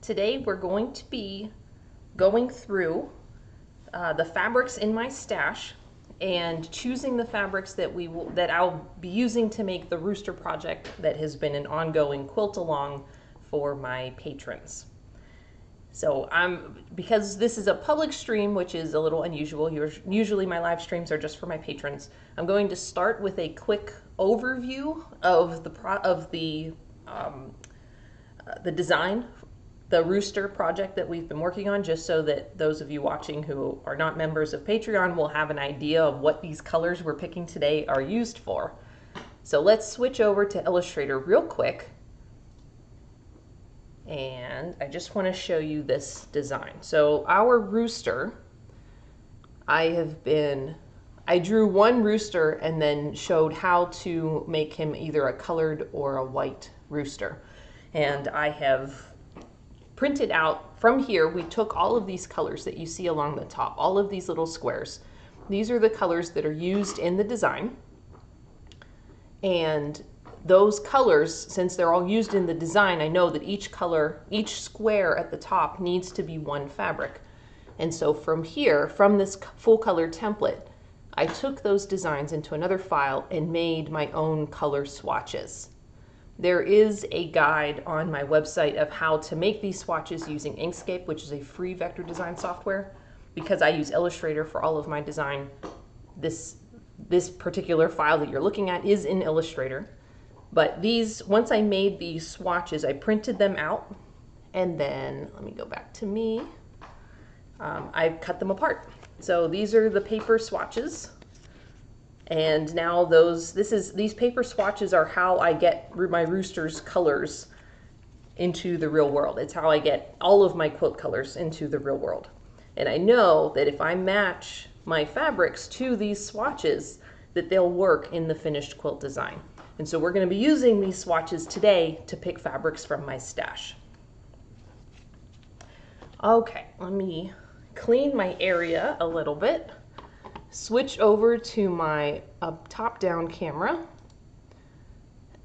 Today we're going to be going through the fabrics in my stash and choosing the fabrics that I'll be using to make the rooster project that has been an ongoing quilt along for my patrons. So because this is a public stream, which is a little unusual, usually my live streams are just for my patrons, I'm going to start with a quick overview of the design, the rooster project that we've been working on, just so that those of you watching who are not members of Patreon will have an idea of what these colors we're picking today are used for. So let's switch over to Illustrator real quick. And I just want to show you this design. So our rooster, I drew one rooster and then showed how to make him either a colored or a white rooster. And I have printed out from here, we took all of these colors that you see along the top, all of these little squares. These are the colors that are used in the design. And those colors, since they're all used in the design, I know that each color, each square at the top needs to be one fabric. And so from here, from this full color template, I took those designs into another file and made my own color swatches. There is a guide on my website of how to make these swatches using Inkscape, which is a free vector design software. Because I use Illustrator for all of my design, this particular file that you're looking at is in Illustrator. But once I made these swatches, I printed them out, and then, let me go back to me, I cut them apart. So these are the paper swatches. And now these paper swatches are how I get my rooster's colors into the real world. It's how I get all of my quilt colors into the real world. And I know that if I match my fabrics to these swatches, that they'll work in the finished quilt design. And so we're going to be using these swatches today to pick fabrics from my stash. Okay, let me clean my area a little bit. Switch over to my top-down camera,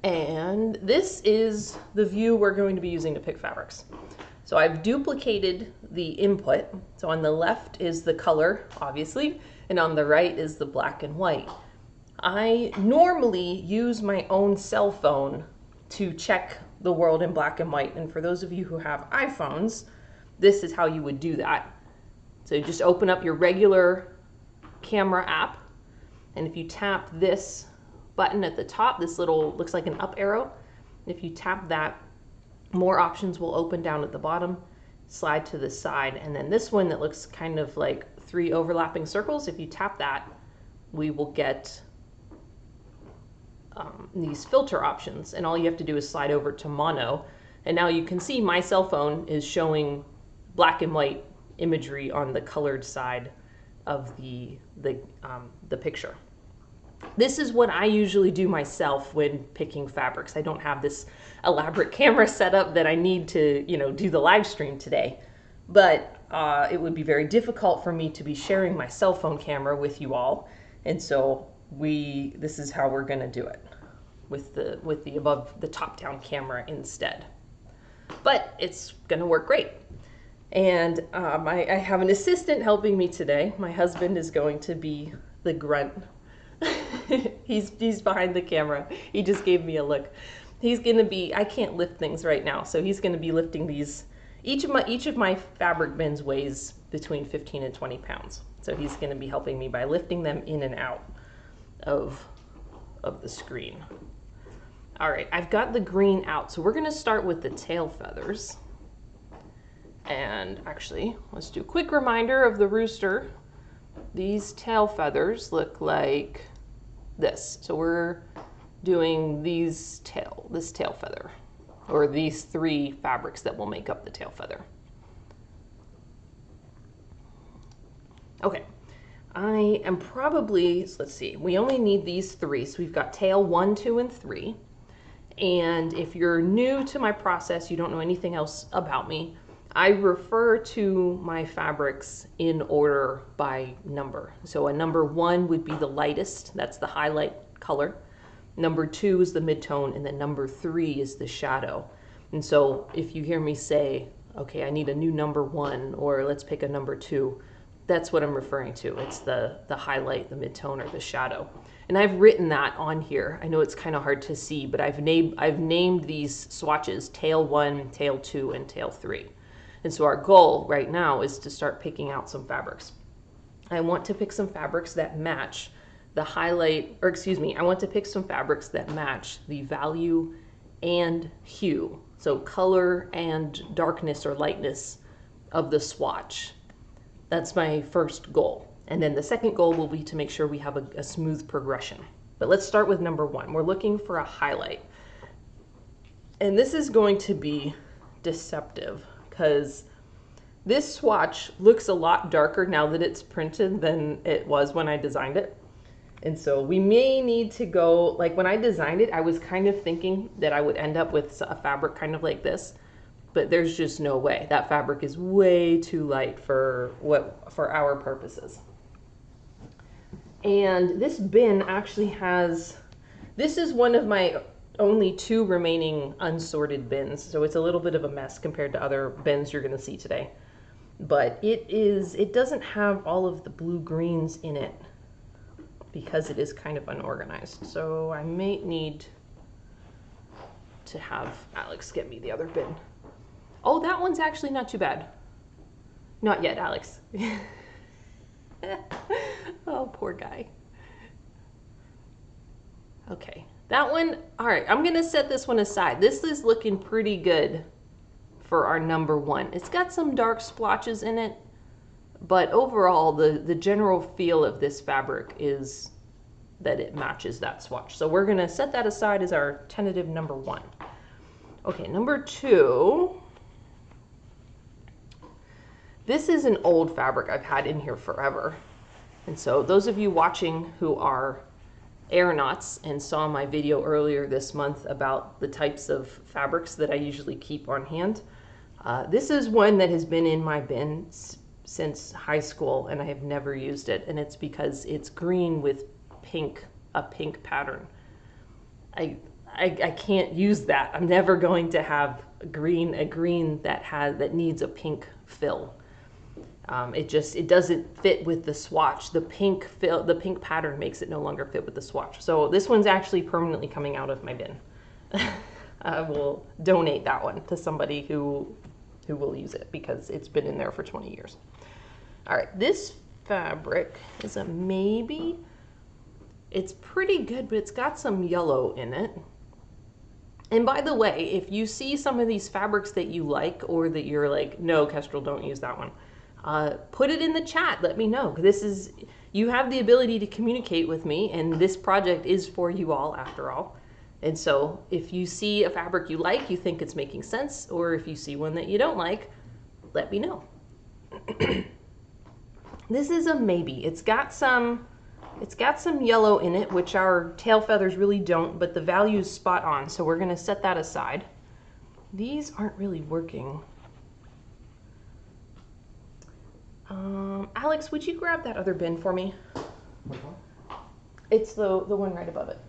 and this is the view we're going to be using to pick fabrics. So I've duplicated the input. So on the left is the color, obviously, and on the right is the black and white. I normally use my own cell phone to check the world in black and white, and for those of you who have iPhones, this is how you would do that. So you just open up your regular camera app, and if you tap this button at the top, this little looks like an up arrow. If you tap that, more options will open down at the bottom, slide to the side, and then this one that looks kind of like 3 overlapping circles, if you tap that, we will get these filter options, and all you have to do is slide over to mono, and now you can see my cell phone is showing black and white imagery on the colored side of the picture. This is what I usually do myself when picking fabrics. I don't have this elaborate camera setup that I need to, do the live stream today. But it would be very difficult for me to be sharing my cell phone camera with you all, and so this is how we're going to do it with the top-down camera instead. But it's going to work great. And I have an assistant helping me today. My husband is going to be the grunt. He's behind the camera. He just gave me a look. He's going to be, I can't lift things right now, so he's going to be lifting these. Each of my fabric bins weighs between 15 and 20 pounds. So he's going to be helping me by lifting them in and out of the screen. All right, I've got the green out, so we're going to start with the tail feathers. And actually, let's do a quick reminder of the rooster. These tail feathers look like this. So we're doing this tail feather, or these 3 fabrics that will make up the tail feather. Okay, I am probably, let's see, we only need these 3. So we've got tail 1, 2, and 3. And if you're new to my process, you don't know anything else about me, I refer to my fabrics in order by number. So a number 1 would be the lightest, that's the highlight color. Number 2 is the midtone, and then number 3 is the shadow. And so if you hear me say okay, I need a new number 1, or let's pick a number 2. That's what I'm referring to. It's the highlight, the midtone, or the shadow. And I've written that on here. I know it's kind of hard to see, but I've named these swatches tail 1, tail 2, and tail 3. And so our goal right now is to start picking out some fabrics. I want to pick some fabrics that match the highlight, or excuse me, I want to pick some fabrics that match the value and hue. So color and darkness or lightness of the swatch. That's my first goal. And then the second goal will be to make sure we have a smooth progression. But let's start with number 1. We're looking for a highlight. And this is going to be deceptive because this swatch looks a lot darker now that it's printed than it was when I designed it. And so we may need to go, like when I designed it, I was kind of thinking that I would end up with a fabric kind of like this. But there's just no way. That fabric is way too light for our purposes. And this bin actually has, this is one of my only 2 remaining unsorted bins. So it's a little bit of a mess compared to other bins you're gonna see today. But it doesn't have all of the blue greens in it because it is kind of unorganized. So I may need to have Alex get me the other bin. Oh, that one's actually not too bad. Not yet, Alex. Oh, poor guy. Okay, that one, all right, I'm gonna set this one aside. This is looking pretty good for our number 1. It's got some dark splotches in it, but overall, the general feel of this fabric is that it matches that swatch. So we're gonna set that aside as our tentative number 1. Okay, number 2. This is an old fabric I've had in here forever. And so those of you watching who are aeronauts and saw my video earlier this month about the types of fabrics that I usually keep on hand, this is one that has been in my bin since high school and I have never used it. And it's because it's green with a pink pattern. I can't use that. I'm never going to have a green that needs a pink fill. It doesn't fit with the swatch. The pink pattern makes it no longer fit with the swatch. So this one's actually permanently coming out of my bin. I will donate that one to somebody who will use it because it's been in there for 20 years. All right, this fabric is a maybe. It's pretty good, but it's got some yellow in it. And by the way, if you see some of these fabrics that you like or that you're like, no, Kestrel, don't use that one, put it in the chat. Let me know. You have the ability to communicate with me, and this project is for you all after all. And so if you see a fabric you like, you think it's making sense, or if you see one that you don't like, let me know. This is a maybe. It's got some yellow in it, which our tail feathers really don't, but the value is spot on, so we're gonna set that aside. These aren't really working. Alex, would you grab that other bin for me? Which one? It's the one right above it.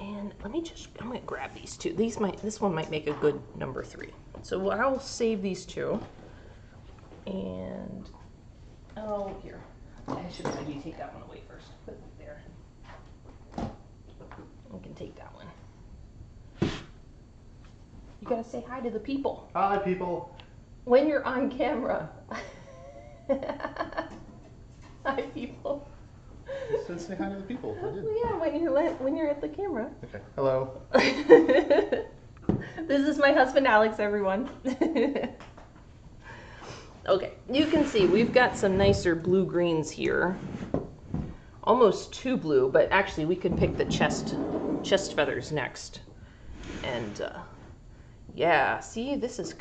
And I'm gonna grab these 2. This one might make a good number 3. So I'll save these 2. And, oh, here. I should maybe take that one away first. Put it there. We can take that one. You gotta say hi to the people. Hi, people. When you're on camera. Hi, people. It says say hi to the people. I did. Yeah, when you're at the camera. Okay. Hello. This is my husband, Alex, everyone. Okay, you can see we've got some nicer blue greens here. Almost too blue, but actually we could pick the chest feathers next. And yeah, see, this is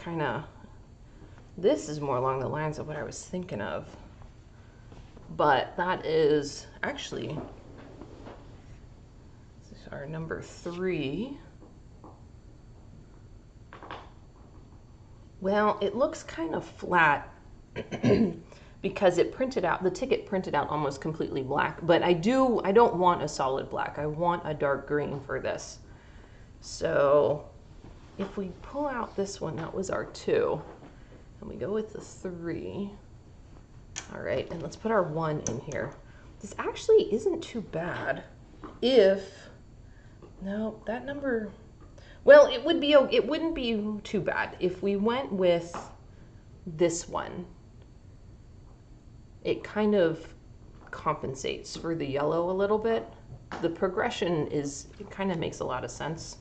more along the lines of what I was thinking of. But that is actually, this is our number 3. Well, it looks kind of flat because the ticket printed out almost completely black, but I don't want a solid black. I want a dark green for this. So if we pull out this one, that was our 2, and we go with the 3. All right, and let's put our 1 in here. This actually isn't too bad if, no, that number, well, it wouldn't be too bad if we went with this one. It kind of compensates for the yellow a little bit. The progression it kind of makes a lot of sense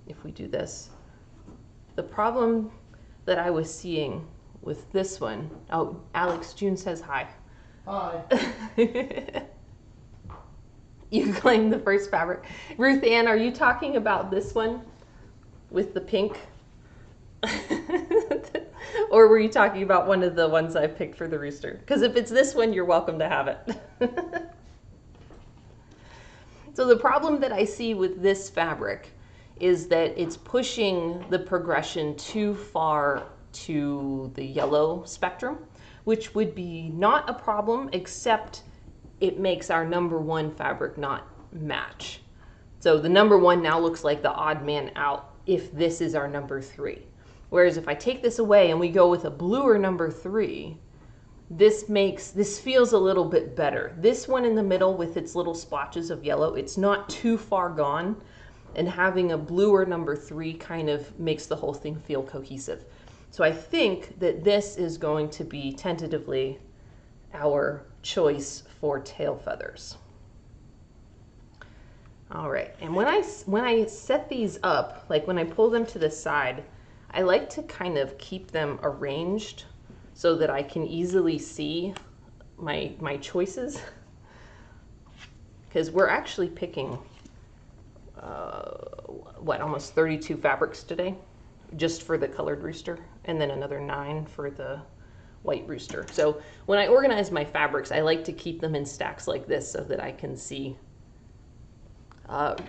if we do this. The problem that I was seeing with this one, oh, Alex June says hi. Hi. You claimed the first fabric. Ruth Ann, are you talking about this one with the pink? Or were you talking about one of the ones I picked for the rooster? Because if it's this one, you're welcome to have it. So the problem that I see with this fabric is that it's pushing the progression too far to the yellow spectrum, which would be not a problem, except it makes our number 1 fabric not match. So the number 1 now looks like the odd man out if this is our number 3. Whereas if I take this away and we go with a bluer number 3, this feels a little bit better. This one in the middle with its little splotches of yellow, it's not too far gone, and having a bluer number 3 kind of makes the whole thing feel cohesive. So I think that this is going to be tentatively our choice for tail feathers. All right, and when I set these up, like when I pull them to the side, I like to kind of keep them arranged so that I can easily see my choices. Because we're actually picking, almost 32 fabrics today, just for the colored rooster, and then another 9 for the white rooster. So when I organize my fabrics, I like to keep them in stacks like this so that I can see.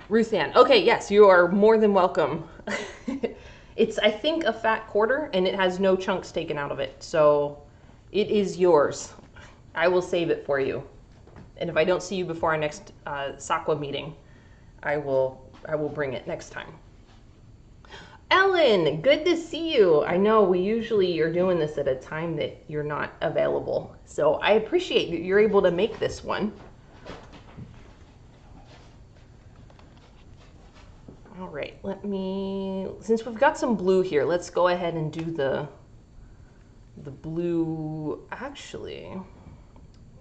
Ruth Ann, okay, yes, you are more than welcome. It's, I think, a fat quarter, and it has no chunks taken out of it, so it is yours. I will save it for you. And if I don't see you before our next SAQA meeting, I will bring it next time. Ellen, good to see you. I know we usually are doing this at a time that you're not available, so I appreciate that you're able to make this one. All right, since we've got some blue here, let's go ahead and do the blue,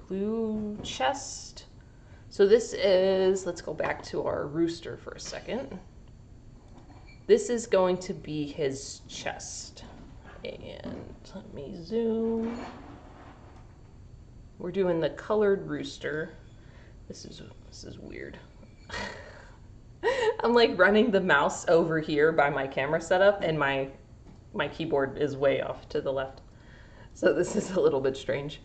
blue chest. So this is, let's go back to our rooster for a second. This is going to be his chest. And let me zoom. We're doing the colored rooster. This is weird. I'm like running the mouse over here by my camera setup, and my keyboard is way off to the left. So this is a little bit strange.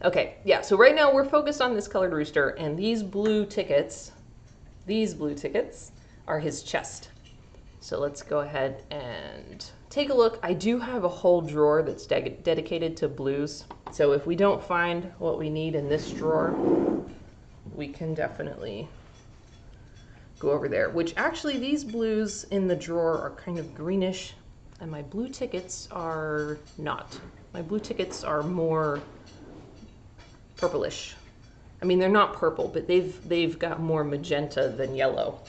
Okay, yeah, so right now we're focused on this colored rooster, and these blue tickets are his chest. So let's go ahead and take a look. I do have a whole drawer that's dedicated to blues. So if we don't find what we need in this drawer, we can definitely go over there, which actually these blues in the drawer are kind of greenish, and my blue tickets are not. My blue tickets are more purplish. I mean, they're not purple, but they've got more magenta than yellow.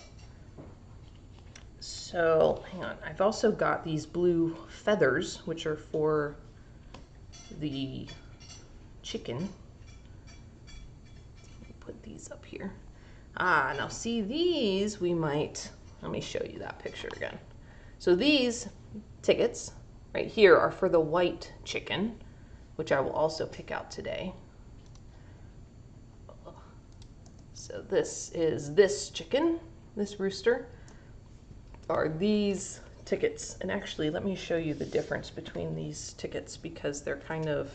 So hang on, I've also got these blue feathers, which are for the chicken. Put these up here. Ah, now see these, let me show you that picture again. So these tickets right here are for the white chicken, which I will also pick out today. So this is this chicken, this rooster, are these tickets. And actually, let me show you the difference between these tickets, because they're kind of,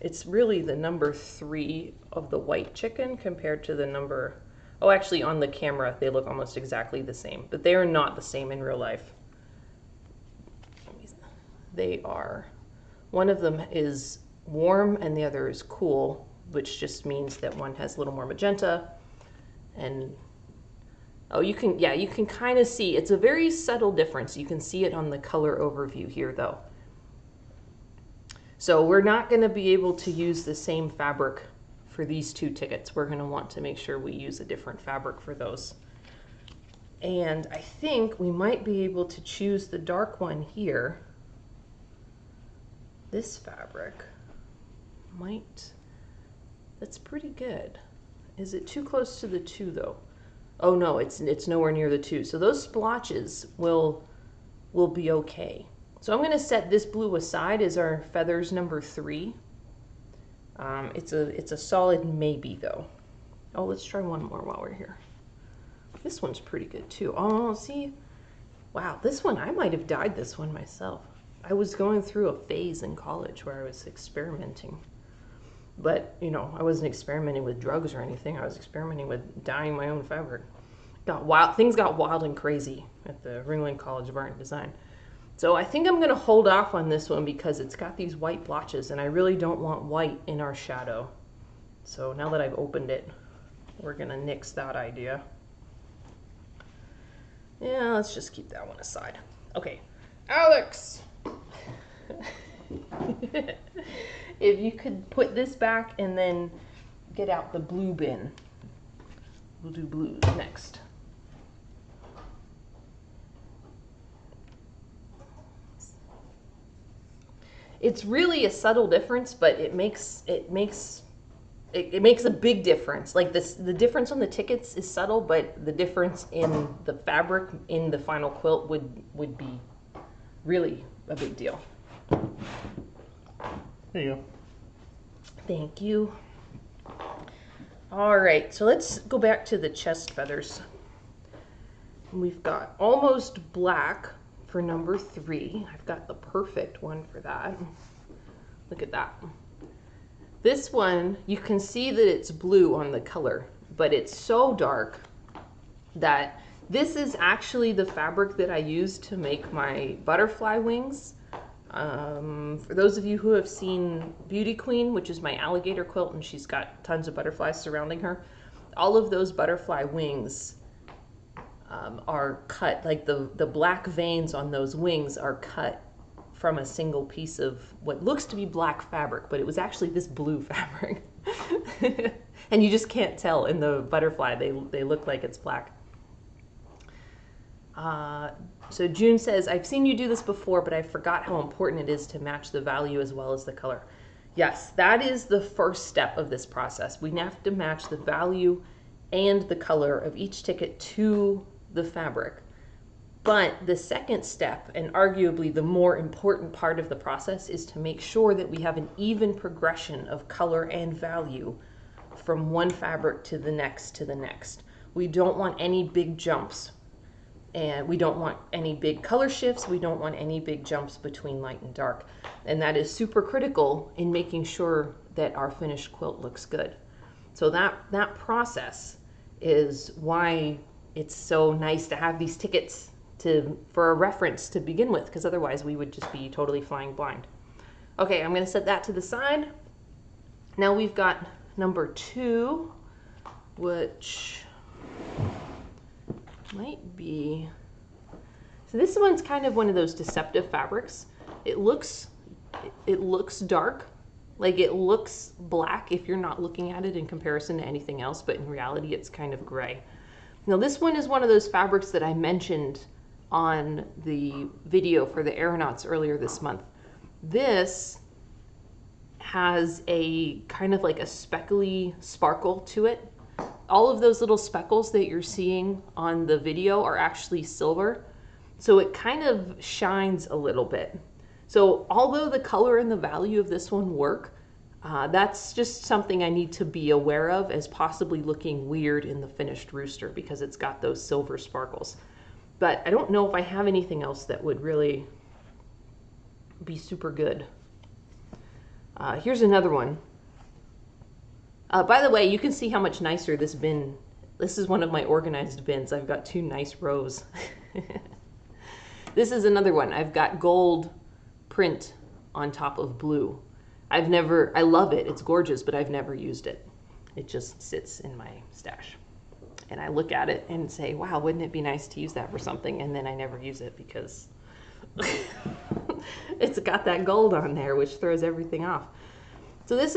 it's really the number 3 of the white chicken compared to the number, oh, actually on the camera, they look almost exactly the same, but they are not the same in real life. They are, one of them is warm and the other is cool, which just means that one has a little more magenta and Oh, you can kind of see. It's a very subtle difference. You can see it on the color overview here, though. So we're not going to be able to use the same fabric for these two tickets. We're going to want to make sure we use a different fabric for those. And I think we might be able to choose the dark one here. This fabric might, that's pretty good. Is it too close to the 2 though? Oh no, it's nowhere near the 2. So those splotches will be okay. So I'm going to set this blue aside as our feathers number 3. It's a solid maybe though. Oh, let's try one more while we're here. This one's pretty good too. Oh, see? Wow, this one, I might have dyed this one myself. I was going through a phase in college where I was experimenting. But, you know, I wasn't experimenting with drugs or anything. I was experimenting with dyeing my own fabric. Things got wild and crazy at the Ringling College of Art and Design. So I think I'm going to hold off on this one because it's got these white blotches and I really don't want white in our shadow. So now that I've opened it, we're going to nix that idea. Yeah, let's just keep that one aside. Okay, Alex! If you could put this back and then get out the blue bin. We'll do blues next. It's really a subtle difference, but it makes a big difference. Like this, the difference on the tickets is subtle, but the difference in the fabric in the final quilt would be really a big deal. There you go. Thank you. All right, so let's go back to the chest feathers. We've got almost black for number 3. I've got the perfect one for that. Look at that. This one, you can see that it's blue on the color, but it's so dark that this is actually the fabric that I used to make my butterfly wings. For those of you who have seen Beauty Queen, which is my alligator quilt, and she's got tons of butterflies surrounding her, all of those butterfly wings are cut, like the black veins on those wings are cut from a single piece of what looks to be black fabric, but it was actually this blue fabric. And you just can't tell in the butterfly, they look like it's black. So June says, I've seen you do this before, but I forgot how important it is to match the value as well as the color. Yes, that is the first step of this process. We have to match the value and the color of each ticket to the fabric. But the second step, and arguably the more important part of the process, is to make sure that we have an even progression of color and value from one fabric to the next to the next. We don't want any big jumps. And we don't want any big color shifts. We don't want any big jumps between light and dark. And that is super critical in making sure that our finished quilt looks good. So that process is why it's so nice to have these tickets for a reference to begin with, because otherwise we would just be totally flying blind. Okay, I'm going to set that to the side. Now we've got number 2, which might be, so this one's kind of one of those deceptive fabrics. It looks dark, like it looks black if you're not looking at it in comparison to anything else, but in reality it's kind of gray. Now this one is one of those fabrics that I mentioned on the video for the aeronauts earlier this month. This has a kind of like a speckly sparkle to it. All of those little speckles that you're seeing on the video are actually silver, so it kind of shines a little bit. So although the color and the value of this one work, that's just something I need to be aware of as possibly looking weird in the finished rooster because it's got those silver sparkles. But I don't know if I have anything else that would really be super good. Here's another one. By the way, you can see how much nicer this bin. This is one of my organized bins. I've got 2 nice rows. This is another one. I've got gold print on top of blue. I love it. It's gorgeous, but I've never used it. It just sits in my stash. And I look at it and say, wow, wouldn't it be nice to use that for something? And then I never use it because it's got that gold on there, which throws everything off. So this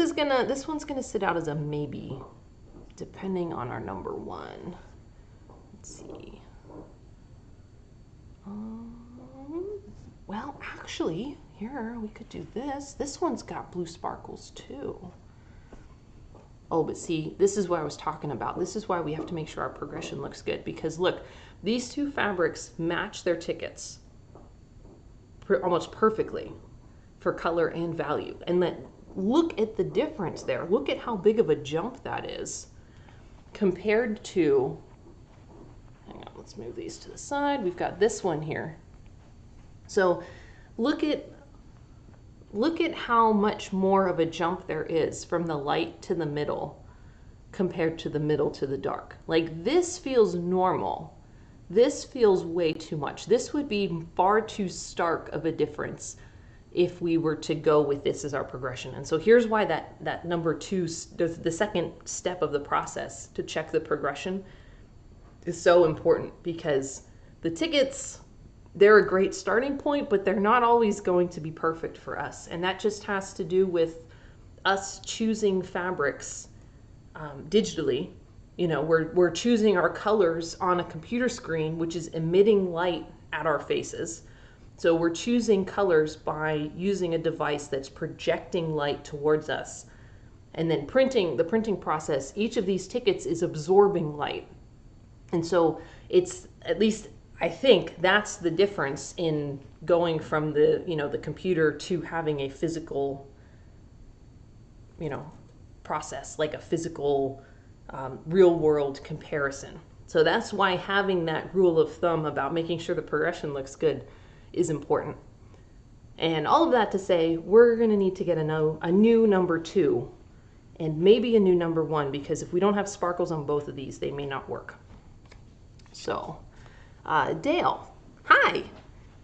one's gonna sit out as a maybe, depending on our number one. Let's see. Well, actually, here we could do this. This one's got blue sparkles too. Oh, but see, this is what I was talking about. This is why we have to make sure our progression looks good, because look, these two fabrics match their tickets almost perfectly for color and value. And then look at the difference there. Look at how big of a jump that is compared to, hang on, let's move these to the side. We've got this one here. So look at how much more of a jump there is from the light to the middle compared to the middle to the dark. Like, this feels normal. This feels way too much. This would be far too stark of a difference if we were to go with this as our progression. And so here's why that number two, the second step of the process to check the progression, is so important, because the tickets, they're a great starting point, but they're not always going to be perfect for us. And that just has to do with us choosing fabrics digitally. You know, we're choosing our colors on a computer screen, which is emitting light at our faces. So we're choosing colors by using a device that's projecting light towards us. And then the printing process, each of these tickets is absorbing light. And so it's, at least I think that's the difference in going from the, the computer to having a physical, process, like a physical, real world comparison. So that's why having that rule of thumb about making sure the progression looks good is important. And all of that to say, we're going to need to get a new number two and maybe a new number one, because if we don't have sparkles on both of these, they may not work. So, Dale, hi.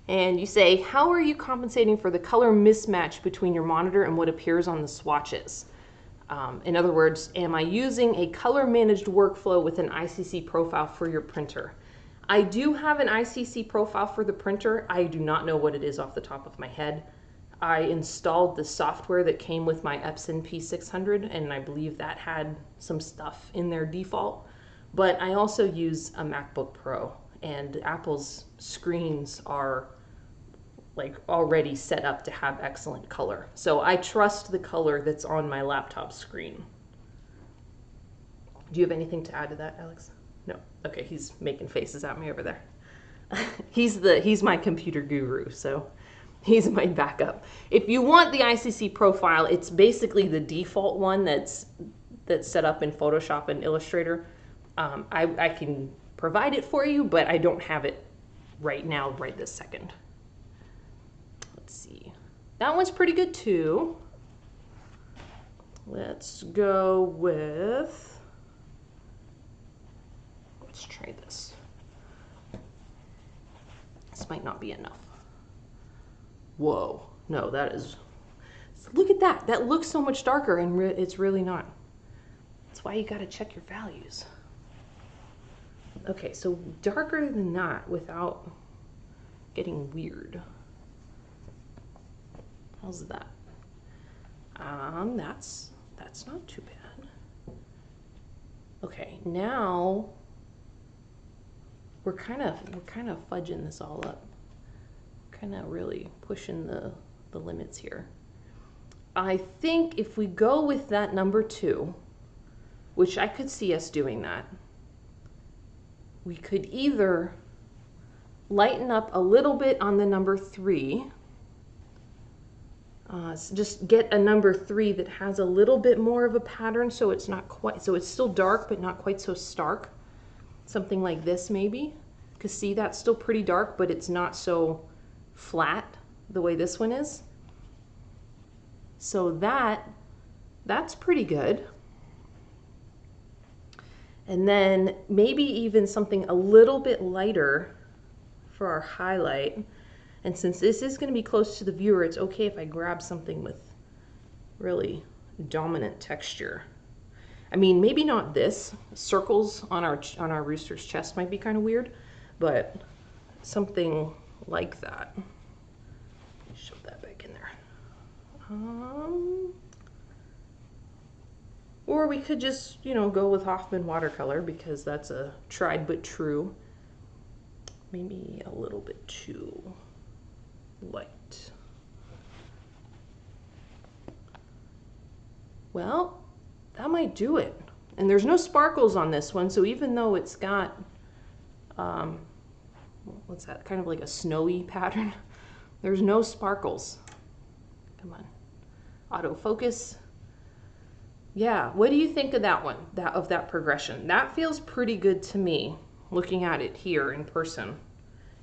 And you say, how are you compensating for the color mismatch between your monitor and what appears on the swatches? In other words, am I using a color managed workflow with an ICC profile for your printer? I do have an ICC profile for the printer. I do not know what it is off the top of my head. I installed the software that came with my Epson P600, and I believe that had some stuff in their default. But I also use a MacBook Pro, and Apple's screens are like already set up to have excellent color. So I trust the color that's on my laptop screen. Do you have anything to add to that, Alex? No. Okay, he's making faces at me over there. He's my computer guru, so he's my backup. If you want the ICC profile, it's basically the default one that's set up in Photoshop and Illustrator. I can provide it for you, but I don't have it right now, right this second. Let's see. That one's pretty good too. Let's go with, let's try this. This might not be enough. Whoa, no, that is, look at that. That looks so much darker, and it's really not. That's why you gotta check your values. Okay, so darker than that without getting weird. How's that? That's not too bad. Okay, now we're kind of fudging this all up. Kind of really pushing the limits here. I think if we go with that number 2, which I could see us doing that, we could either lighten up a little bit on the number 3. So just get a number 3 that has a little bit more of a pattern, so it's not quite, so it's still dark but not quite so stark. Something like this maybe, because see, that's still pretty dark, but it's not so flat the way this one is. So that's pretty good. And then maybe even something a little bit lighter for our highlight. And since this is going to be close to the viewer, it's okay if I grab something with really dominant texture. I mean, maybe not this. Circles on our rooster's chest might be kind of weird, but something like that. Shove that back in there. Or we could just, you know, go with Hoffman watercolor because that's a tried but true. Maybe a little bit too light. Well, that might do it. And there's no sparkles on this one, so even though it's got, what's that, kind of like a snowy pattern, there's no sparkles. Come on, autofocus. Yeah, what do you think of that one, of that progression? That feels pretty good to me, looking at it here in person.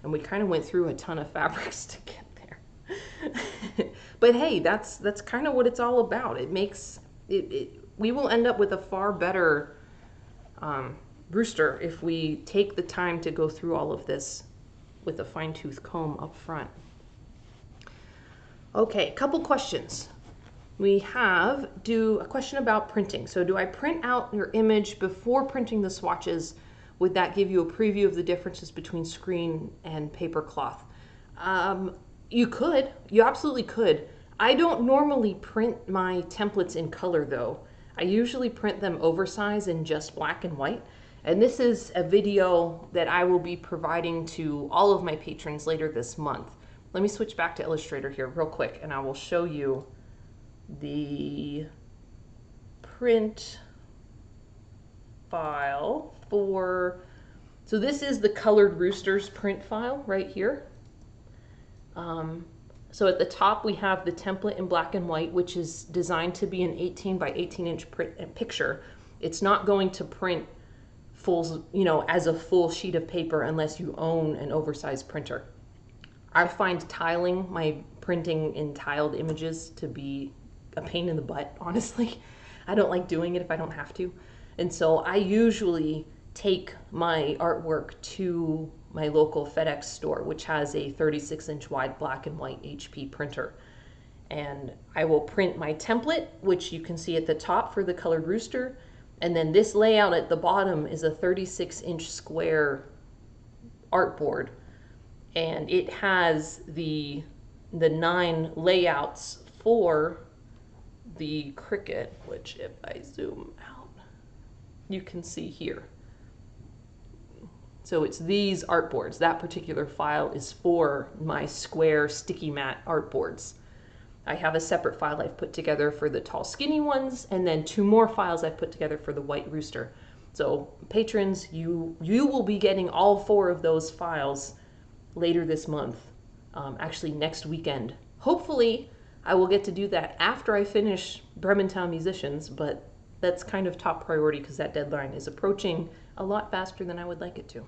And we kind of went through a ton of fabrics to get there. But hey, that's kind of what it's all about. It makes, we will end up with a far better rooster if we take the time to go through all of this with a fine-tooth comb up front. Okay, a couple questions. We have a question about printing. So do I print out your image before printing the swatches? Would that give you a preview of the differences between screen and paper cloth? You could, you absolutely could. I don't normally print my templates in color though. I usually print them oversized in just black and white. And this is a video that I will be providing to all of my patrons later this month. Let me switch back to Illustrator here real quick and I will show you the print file for, so this is the Colored Roosters print file right here. So at the top we have the template in black and white, which is designed to be an 18 by 18 inch picture. It's not going to print full, you know, as a full sheet of paper unless you own an oversized printer. I find tiling my printing in tiled images to be a pain in the butt, honestly. I don't like doing it if I don't have to. And so I usually take my artwork to my local FedEx store, which has a 36-inch wide black and white HP printer. And I will print my template, which you can see at the top for the Colored Rooster. And then this layout at the bottom is a 36-inch square artboard. And it has the 9 layouts for the Cricut, which if I zoom out, you can see here. So it's these artboards. That particular file is for my square sticky matte artboards. I have a separate file I've put together for the tall skinny ones, and then 2 more files I've put together for the white rooster. So patrons, you will be getting all 4 of those files later this month, actually next weekend. Hopefully I will get to do that after I finish Brementown Musicians, but that's kind of top priority because that deadline is approaching a lot faster than I would like it to.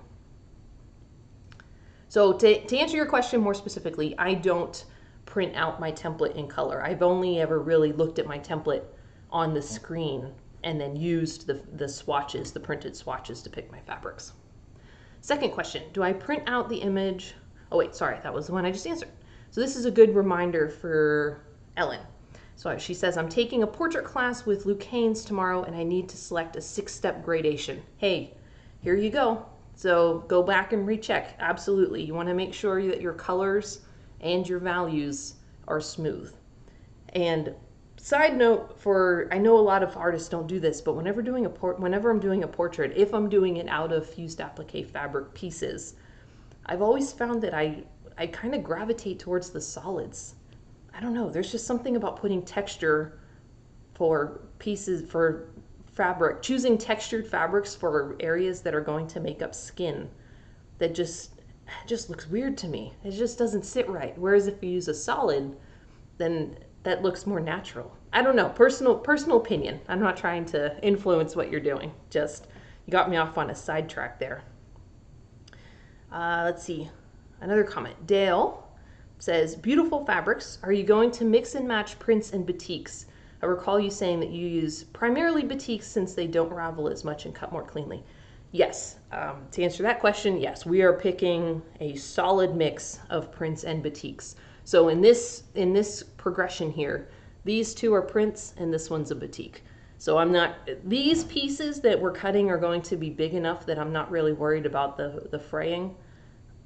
So to answer your question more specifically, I don't print out my template in color. I've only ever really looked at my template on the screen and then used the swatches, the printed swatches to pick my fabrics. Second question, do I print out the image? Oh wait, sorry, that was the one I just answered. So this is a good reminder for Ellen. So she says, I'm taking a portrait class with Luke Haynes tomorrow and I need to select a 6-step gradation. Hey, here you go. So go back and recheck. Absolutely. You want to make sure that your colors and your values are smooth. And side note I know a lot of artists don't do this, but whenever I'm doing a portrait, if I'm doing it out of fused applique fabric pieces, I've always found that I kind of gravitate towards the solids. I don't know, there's just something about putting texture for pieces, for fabric, choosing textured fabrics for areas that are going to make up skin that just looks weird to me. It just doesn't sit right. Whereas if you use a solid, then that looks more natural. I don't know, personal opinion. I'm not trying to influence what you're doing. Just, you got me off on a sidetrack there. Let's see, another comment. Dale says, beautiful fabrics. Are you going to mix and match prints and batiks? I recall you saying that you use primarily batiks since they don't ravel as much and cut more cleanly. Yes, to answer that question, yes, we are picking a solid mix of prints and batiks. So in this progression here, these 2 are prints and this one's a batik. So I'm not, these pieces that we're cutting are going to be big enough that I'm not really worried about the fraying.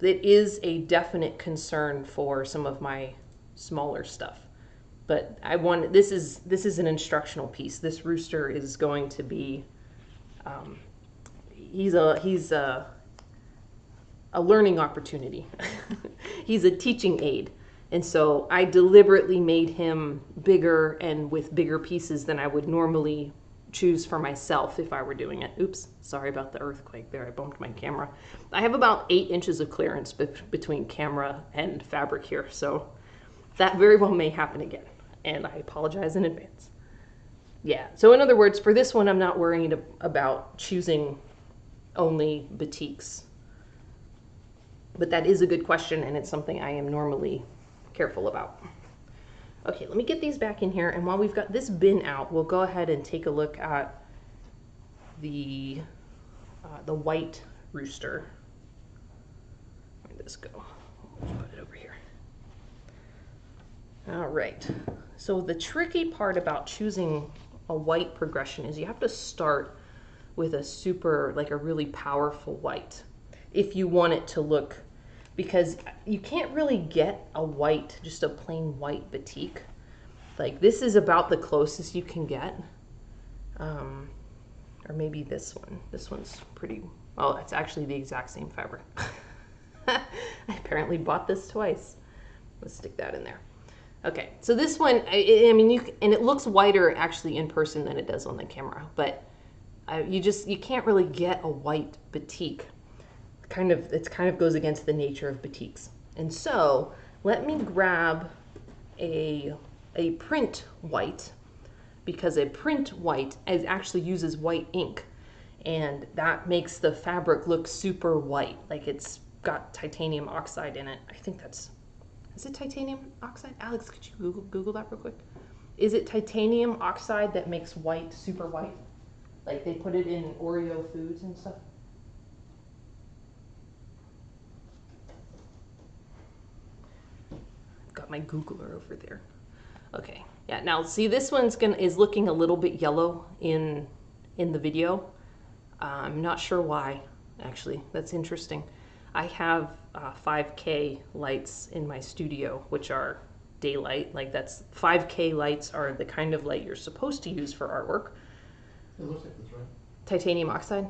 It is a definite concern for some of my smaller stuff. But I want, this is an instructional piece. This rooster is going to be, he's a learning opportunity. He's a teaching aid. And so I deliberately made him bigger and with bigger pieces than I would normally choose for myself if I were doing it. Oops, sorry about the earthquake there. I bumped my camera. I have about 8 inches of clearance between camera and fabric here. So that very well may happen again. And I apologize in advance. Yeah, so in other words, for this one, I'm not worried about choosing only batiks. But that is a good question, and it's something I am normally careful about. Okay, let me get these back in here, and while we've got this bin out, we'll go ahead and take a look at the white rooster. Where'd this go? Let's put it over here. All right, so the tricky part about choosing a white progression is you have to start with a super, like a really powerful white if you want it to look, because you can't really get a white, just a plain white batik. Like this is about the closest you can get. Or maybe this one. This one's pretty, well, it's actually the exact same fabric. I apparently bought this twice. Let's stick that in there. Okay, so this one, I mean, and it looks whiter actually in person than it does on the camera, but you can't really get a white batik. It kind of goes against the nature of batiks. And so let me grab a print white, because a print white actually uses white ink, and that makes the fabric look super white, like it's got titanium oxide in it. I think that's, is it titanium oxide? Alex, could you Google that real quick? Is it titanium oxide that makes white super white? Like they put it in Oreo foods and stuff? Got my Googler over there. Okay, yeah, now see this one's is looking a little bit yellow in the video. I'm not sure why, actually. That's interesting. I have 5K lights in my studio, which are daylight. Like that's 5K lights are the kind of light you're supposed to use for artwork. It looks like this, right? Titanium oxide?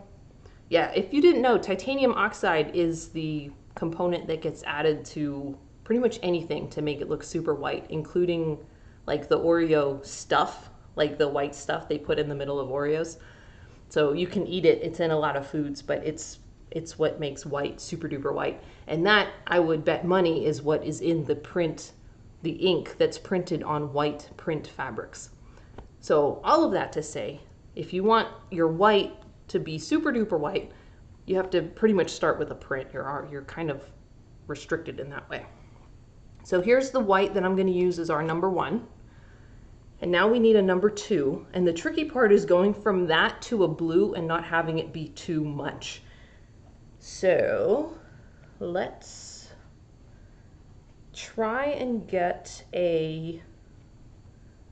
Yeah, if you didn't know, titanium oxide is the component that gets added to pretty much anything to make it look super white, including like the Oreo stuff, like the white stuff they put in the middle of Oreos. So you can eat it, it's in a lot of foods, but it's what makes white super duper white. And that, I would bet money, is what is in the print, the ink that's printed on white print fabrics. So all of that to say, if you want your white to be super duper white, you have to pretty much start with a print. You're kind of restricted in that way. So here's the white that I'm going to use as our number 1. And now we need a number 2. And the tricky part is going from that to a blue and not having it be too much. So let's try and get a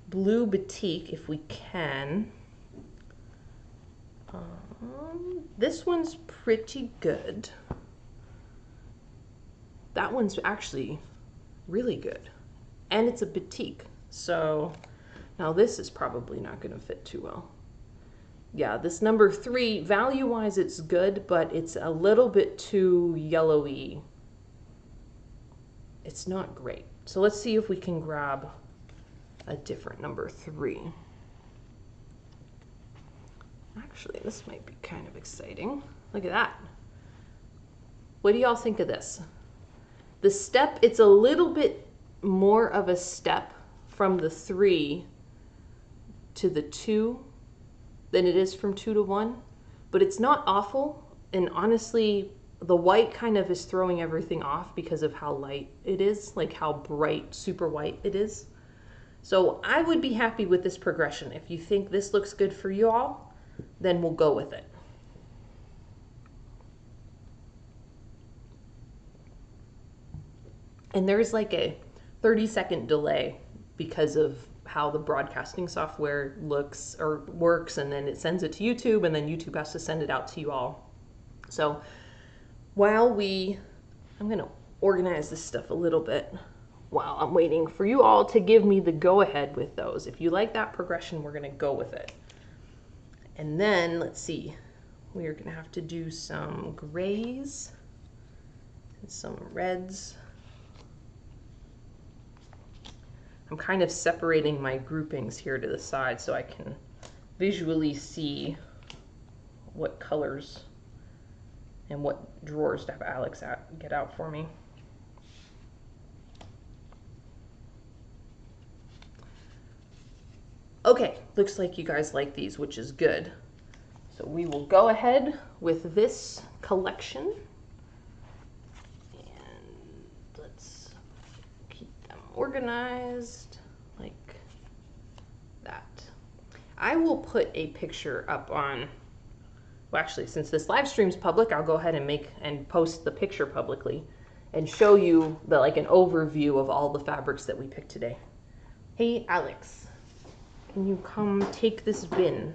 blue batik if we can. This one's pretty good. That one's actually really good. And it's a batik. So now this is probably not going to fit too well. Yeah, this number 3, value-wise it's good, but it's a little bit too yellowy. It's not great. So let's see if we can grab a different number 3. Actually, this might be kind of exciting. Look at that. What do y'all think of this? The step, it's a little bit more of a step from the 3 to the 2 than it is from 2 to 1, but it's not awful. And honestly, the white kind of is throwing everything off because of how light it is, like how bright, super white it is. So I would be happy with this progression. If you think this looks good for you all, then we'll go with it. And there's like a 30-second delay because of how the broadcasting software looks or works, and then it sends it to YouTube, and then YouTube has to send it out to you all. So while I'm going to organize this stuff a little bit while I'm waiting for you all to give me the go-ahead with those. If you like that progression, we're going to go with it. And then, let's see, we are going to have to do some grays and some reds. I'm kind of separating my groupings here to the side so I can visually see what colors and what drawers to have Alex get out for me. Okay, looks like you guys like these, which is good. So we will go ahead with this collection. And let's keep them organized like that. I will put a picture up on, well, actually, since this live stream's public, I'll go ahead and post the picture publicly and show you like an overview of all the fabrics that we picked today. Hey, Alex, can you come take this bin?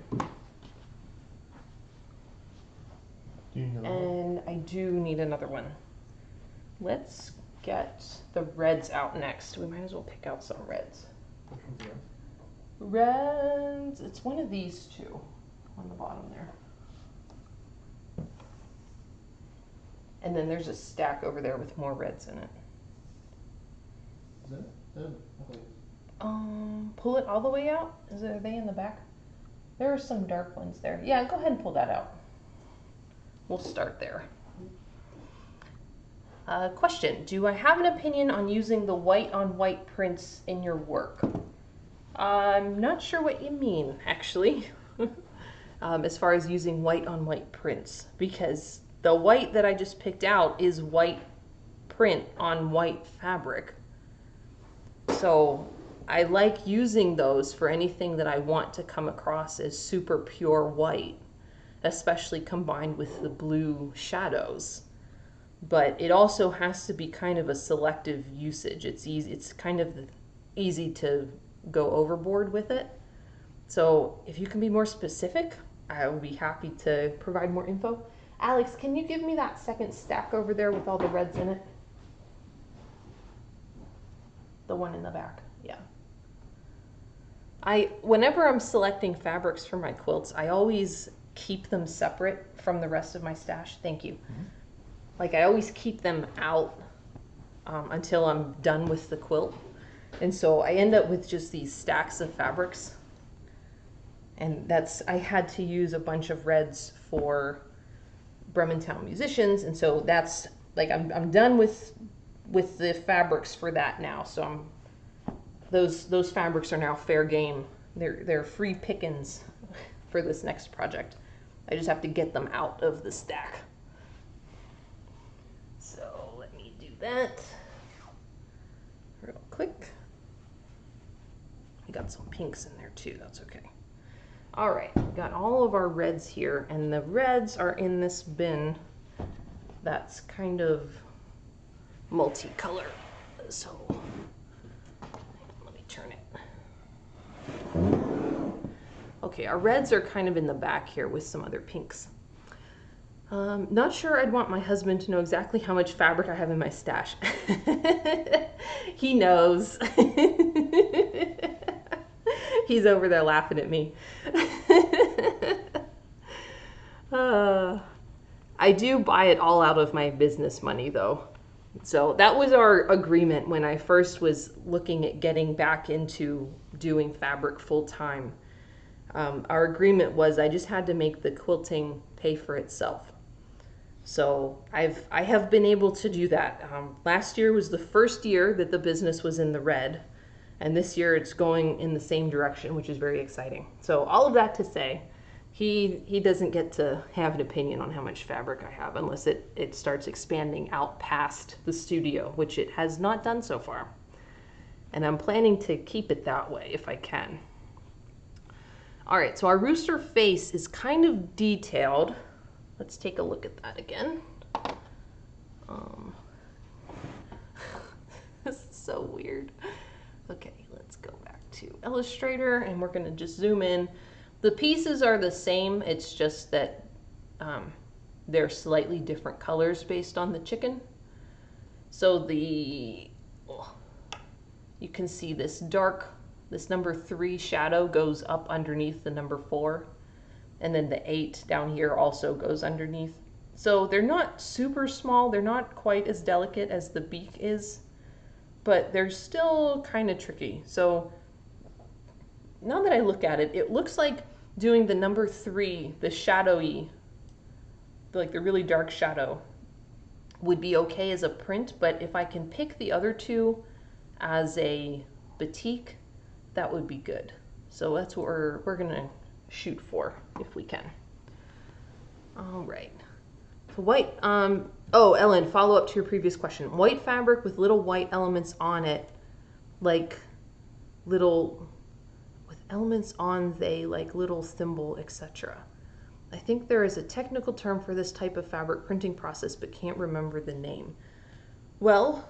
Do you need another one? And I do need another one. Let's get the reds out next. We might as well pick out some reds. Which one's yours? Reds, it's one of these two on the bottom there. And then there's a stack over there with more reds in it. Is that it? Okay. Pull it all the way out? Are they in the back? There are some dark ones there. Yeah, go ahead and pull that out. We'll start there. Question, do I have an opinion on using the white on white prints in your work? I'm not sure what you mean, actually, as far as using white on white prints, because the white that I just picked out is white print on white fabric. So I like using those for anything that I want to come across as super pure white, especially combined with the blue shadows. But it also has to be kind of a selective usage. It's kind of easy to go overboard with it. So if you can be more specific, I would be happy to provide more info. Alex, can you give me that second stack over there with all the reds in it? The one in the back, yeah. Whenever I'm selecting fabrics for my quilts, I always keep them separate from the rest of my stash. Thank you. Mm-hmm. Like I always keep them out until I'm done with the quilt. And so I end up with just these stacks of fabrics. And I had to use a bunch of reds for Brementown musicians. And so that's like, I'm done with the fabrics for that now. So those fabrics are now fair game. They're free pickings for this next project. I just have to get them out of the stack. So let me do that real quick. I got some pinks in there too, that's okay. All right, we got all of our reds here, and the reds are in this bin that's kind of multicolor. So let me turn it. Okay, our reds are kind of in the back here with some other pinks. Not sure I'd want my husband to know exactly how much fabric I have in my stash. He knows. He's over there laughing at me. I do buy it all out of my business money though. So that was our agreement when I first was looking at getting back into doing fabric full time. Our agreement was I just had to make the quilting pay for itself. So I have been able to do that. Last year was the first year that the business was in the red, and this year it's going in the same direction, which is very exciting. So all of that to say, he doesn't get to have an opinion on how much fabric I have unless it starts expanding out past the studio, which it has not done so far. And I'm planning to keep it that way if I can. All right, so our rooster face is kind of detailed. Let's take a look at that again. This is so weird. Okay, let's go back to Illustrator and we're gonna just zoom in. The pieces are the same, it's just that they're slightly different colors based on the chicken. So you can see this number 3 shadow goes up underneath the number 4, and then the 8 down here also goes underneath. So they're not super small, they're not quite as delicate as the beak is, but they're still kind of tricky. So now that I look at it, it looks like doing the number 3, the shadowy, like the really dark shadow, would be okay as a print, but if I can pick the other 2 as a batik, that would be good. So that's what we're gonna shoot for if we can. All right. So white, oh, Ellen, follow up to your previous question. White fabric with little white elements on it, like little, with elements on they, like little thimble, etc. I think there is a technical term for this type of fabric printing process, but can't remember the name. Well,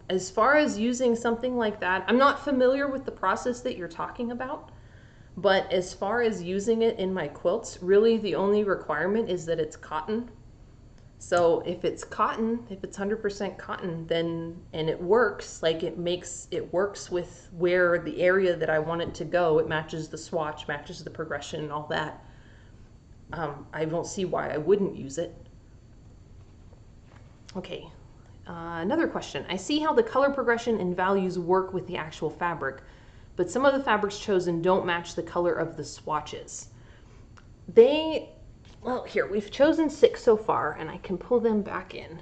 as far as using something like that, I'm not familiar with the process that you're talking about, but as far as using it in my quilts, really the only requirement is that it's cotton. So if it's cotton, if it's 100% cotton, then, and it works, like it works with where the area that I want it to go, it matches the swatch, matches the progression and all that. I don't see why I wouldn't use it. Okay, another question. I see how the color progression and values work with the actual fabric, but some of the fabrics chosen don't match the color of the swatches. Well, here, we've chosen 6 so far, and I can pull them back in.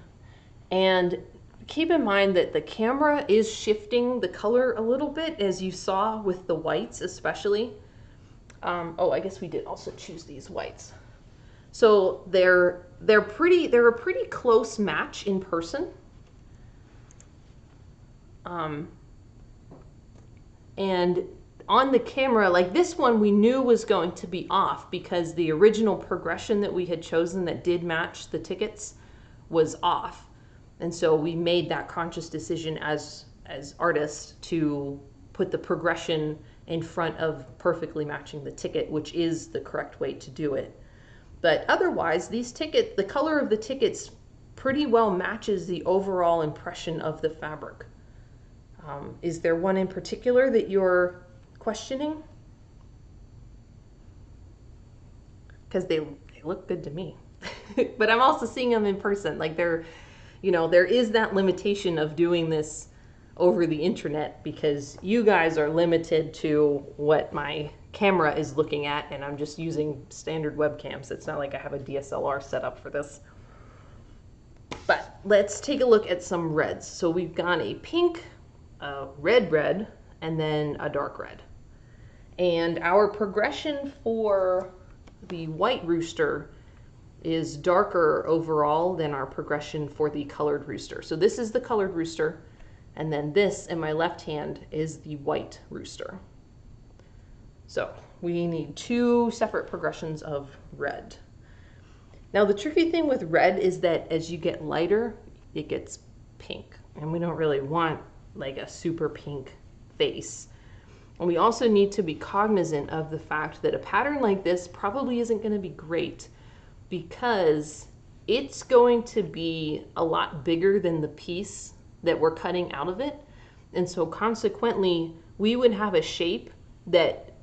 And keep in mind that the camera is shifting the color a little bit, as you saw with the whites especially. Oh, I guess we did also choose these whites. So they're a pretty close match in person. And on the camera, like this one we knew was going to be off because the original progression that we had chosen that did match the tickets was off. And so we made that conscious decision as artists to put the progression in front of perfectly matching the ticket, which is the correct way to do it. But otherwise, these tickets, the color of the tickets pretty well matches the overall impression of the fabric. Is there one in particular that you're questioning? Because they look good to me. But I'm also seeing them in person. Like there is that limitation of doing this over the internet because you guys are limited to what my camera is looking at, and I'm just using standard webcams. It's not like I have a DSLR set up for this. But let's take a look at some reds. So we've got a pink, a red, and then a dark red. And our progression for the white rooster is darker overall than our progression for the colored rooster. So this is the colored rooster, and then this in my left hand is the white rooster. So we need 2 separate progressions of red. Now the tricky thing with red is that as you get lighter, it gets pink, and we don't really want like a super pink face. And we also need to be cognizant of the fact that a pattern like this probably isn't going to be great because it's going to be a lot bigger than the piece that we're cutting out of it. And so consequently, we would have a shape that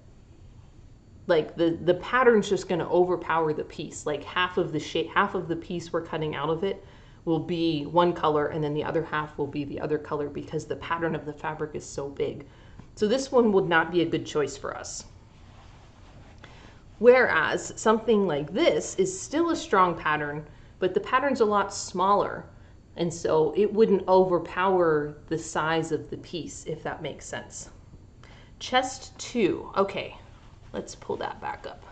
like the pattern's just going to overpower the piece. Like half of the piece we're cutting out of it will be one color, and then the other half will be the other color because the pattern of the fabric is so big. So this one would not be a good choice for us. Whereas something like this is still a strong pattern, but the pattern's a lot smaller, and so it wouldn't overpower the size of the piece, if that makes sense. Chest 2, okay, let's pull that back up.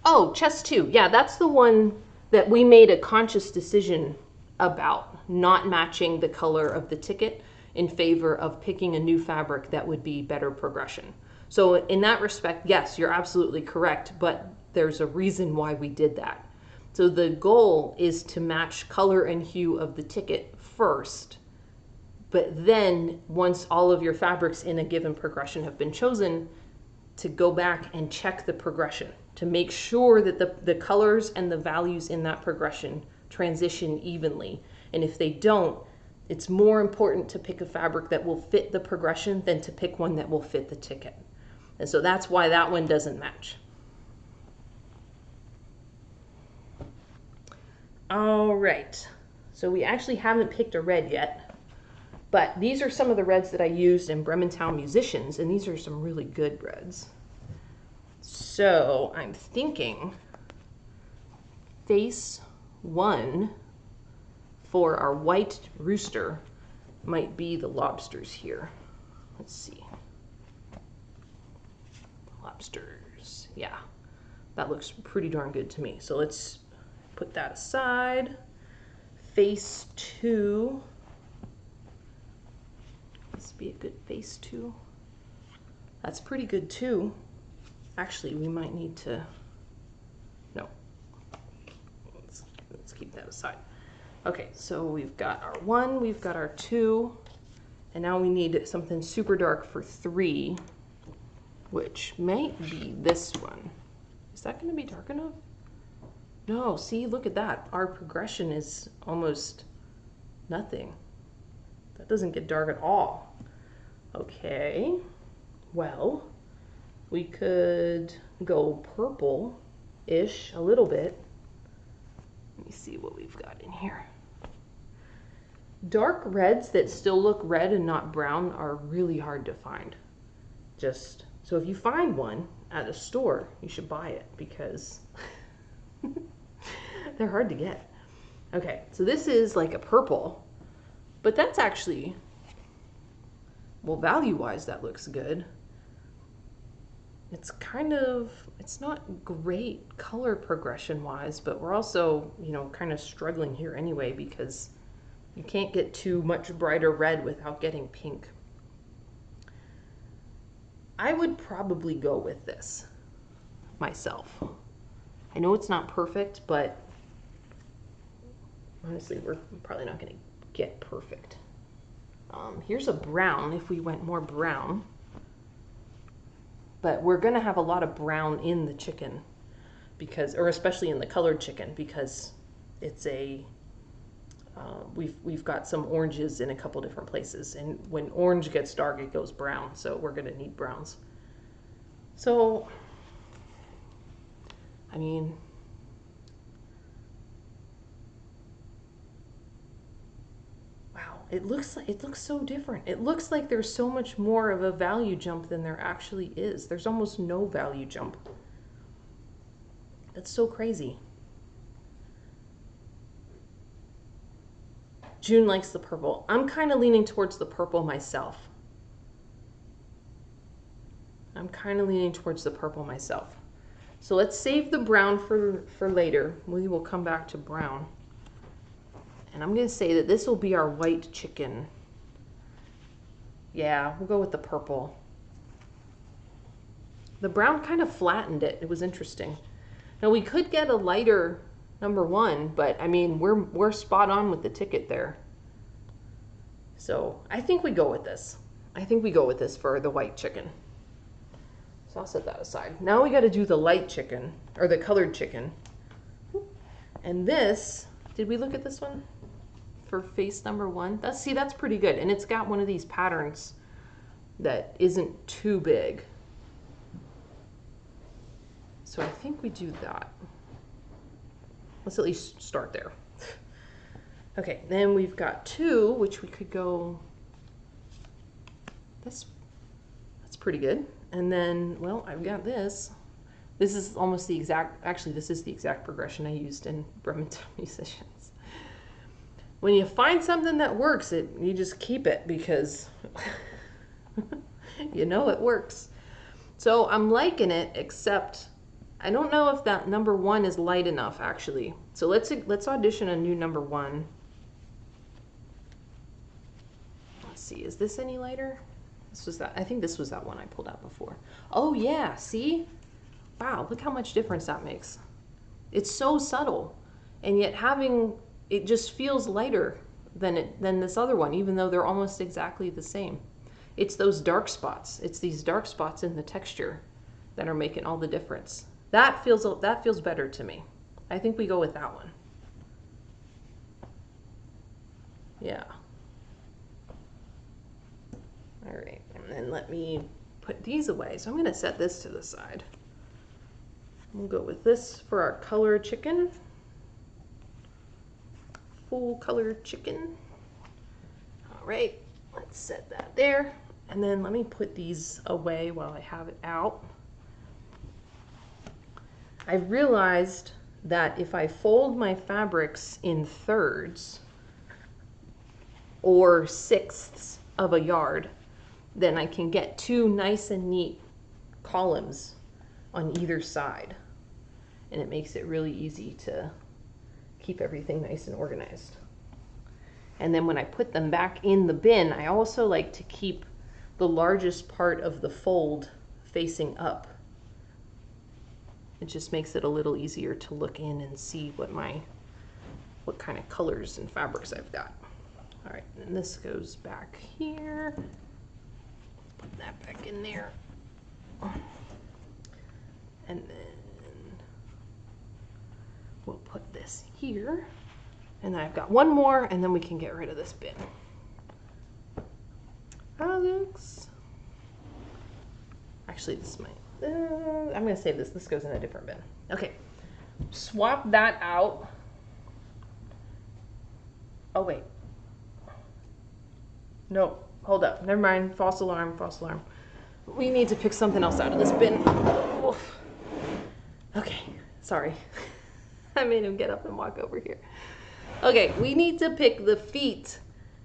Oh, chest 2, yeah, that's the one that we made a conscious decision about not matching the color of the ticket in favor of picking a new fabric that would be better progression. So in that respect, yes, you're absolutely correct, but there's a reason why we did that. So the goal is to match color and hue of the ticket first But then once all of your fabrics in a given progression have been chosen, to go back and check the progression to make sure that the colors and the values in that progression transition evenly. And if they don't, it's more important to pick a fabric that will fit the progression than to pick one that will fit the ticket. And so that's why that one doesn't match. All right, so we actually haven't picked a red yet, but these are some of the reds that I used in Brementown Musicians, and these are some really good reds. So I'm thinking face 1 for our white rooster might be the lobsters here. Let's see. Lobsters, yeah, that looks pretty darn good to me. So let's put that aside. Face 2. This be a good face 2. That's pretty good too. Actually, we might need to, no. Let's keep that aside. Okay, so we've got our 1, we've got our 2, and now we need something super dark for 3, which might be this one. Is that going to be dark enough? No, see, look at that. Our progression is almost nothing. That doesn't get dark at all. Okay, well, we could go purple-ish a little bit. Let me see what we've got in here. Dark reds that still look red and not brown are really hard to find. Just, so if you find one at a store, you should buy it because they're hard to get. Okay, so this is like a purple, but that's actually, well, value-wise, that looks good. It's kind of, it's not great color progression-wise, but we're also, you know, kind of struggling here anyway because you can't get too much brighter red without getting pink. I would probably go with this myself. I know it's not perfect, but honestly, we're probably not going to get perfect. Here's a brown if we went more brown. But we're going to have a lot of brown in the chicken because, or especially in the colored chicken, because it's a, we've got some oranges in a couple different places, and when orange gets dark, it goes brown. So we're going to need browns. So, I mean, wow, it looks so different. It looks like there's so much more of a value jump than there actually is. There's almost no value jump. That's so crazy. June likes the purple. I'm kind of leaning towards the purple myself. So let's save the brown for later. We will come back to brown. And I'm going to say that this will be our white chicken. Yeah, we'll go with the purple. The brown kind of flattened it. It was interesting. Now we could get a lighter number 1, but I mean, we're spot on with the ticket there. So I think we go with this. I think we go with this for the white chicken. So I'll set that aside. Now we got to do the light chicken, or the colored chicken. And this, did we look at this one for face number 1? That's pretty good. And it's got one of these patterns that isn't too big. So I think we do that. Let's at least start there. Okay, then we've got 2, which we could go, that's pretty good. And then, well, I've got this. This is almost the exact, actually this is the exact progression I used in Brementown Musicians. When you find something that works, you just keep it because you know it works. So I'm liking it, except I don't know if that number 1 is light enough actually. So let's audition a new number 1. Let's see, is this any lighter? This was that, I think this was that one I pulled out before. Oh yeah, see? Wow, look how much difference that makes. It's so subtle, and yet it just feels lighter than this other one, even though they're almost exactly the same. It's those dark spots. It's these dark spots in the texture that are making all the difference. That feels better to me. I think we go with that one. Yeah. All right, and then let me put these away. So I'm gonna set this to the side. We'll go with this for our color chicken. Full color chicken. All right, let's set that there. And then let me put these away while I have it out. I realized that if I fold my fabrics in thirds or sixths of a yard, then I can get two nice and neat columns on either side. And it makes it really easy to keep everything nice and organized. And then when I put them back in the bin, I also like to keep the largest part of the fold facing up. It just makes it a little easier to look in and see what kind of colors and fabrics I've got. All right, and this goes back here. Put that back in there. And then we'll put this here. And then I've got one more, and then we can get rid of this bin. Alex. Actually, this might, I'm gonna save this. This goes in a different bin. Okay, swap that out. Oh wait. No, hold up, never mind, false alarm, false alarm. We need to pick something else out of this bin. Oof. Okay, sorry. I made him get up and walk over here. Okay, we need to pick the feet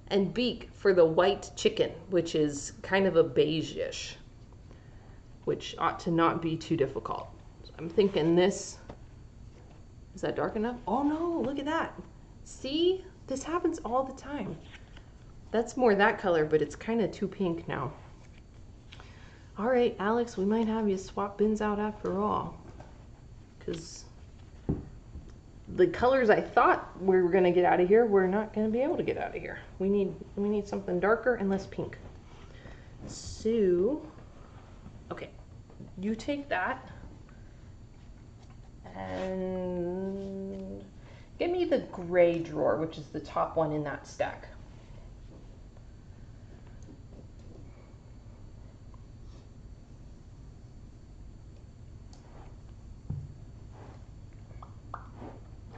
and beak for the white chicken, which is kind of a beige-ish, which ought to not be too difficult. So I'm thinking this, is that dark enough? Oh no, look at that. See, this happens all the time. That's more that color, but it's kind of too pink now. All right, Alex, we might have you swap bins out after all, because the colors I thought we were gonna get out of here, we're not gonna be able to get out of here. We need something darker and less pink. So, okay, you take that and give me the gray drawer, which is the top one in that stack.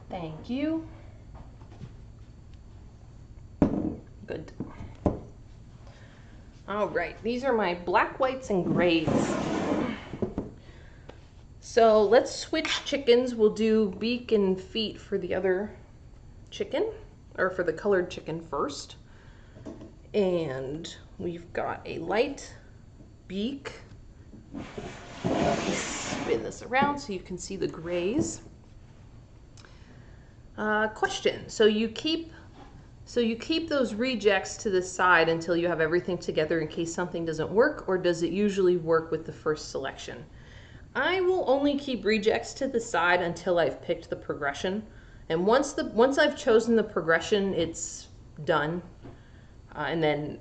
Thank you. Good. All right, these are my black, whites, and grays. So let's switch chickens. We'll do beak and feet for the other chicken, or for the colored chicken first. And we've got a light beak. Let me spin this around so you can see the grays. Question. So you keep those rejects to the side until you have everything together in case something doesn't work, or does it usually work with the first selection? I will only keep rejects to the side until I've picked the progression. And once I've chosen the progression, it's done. And then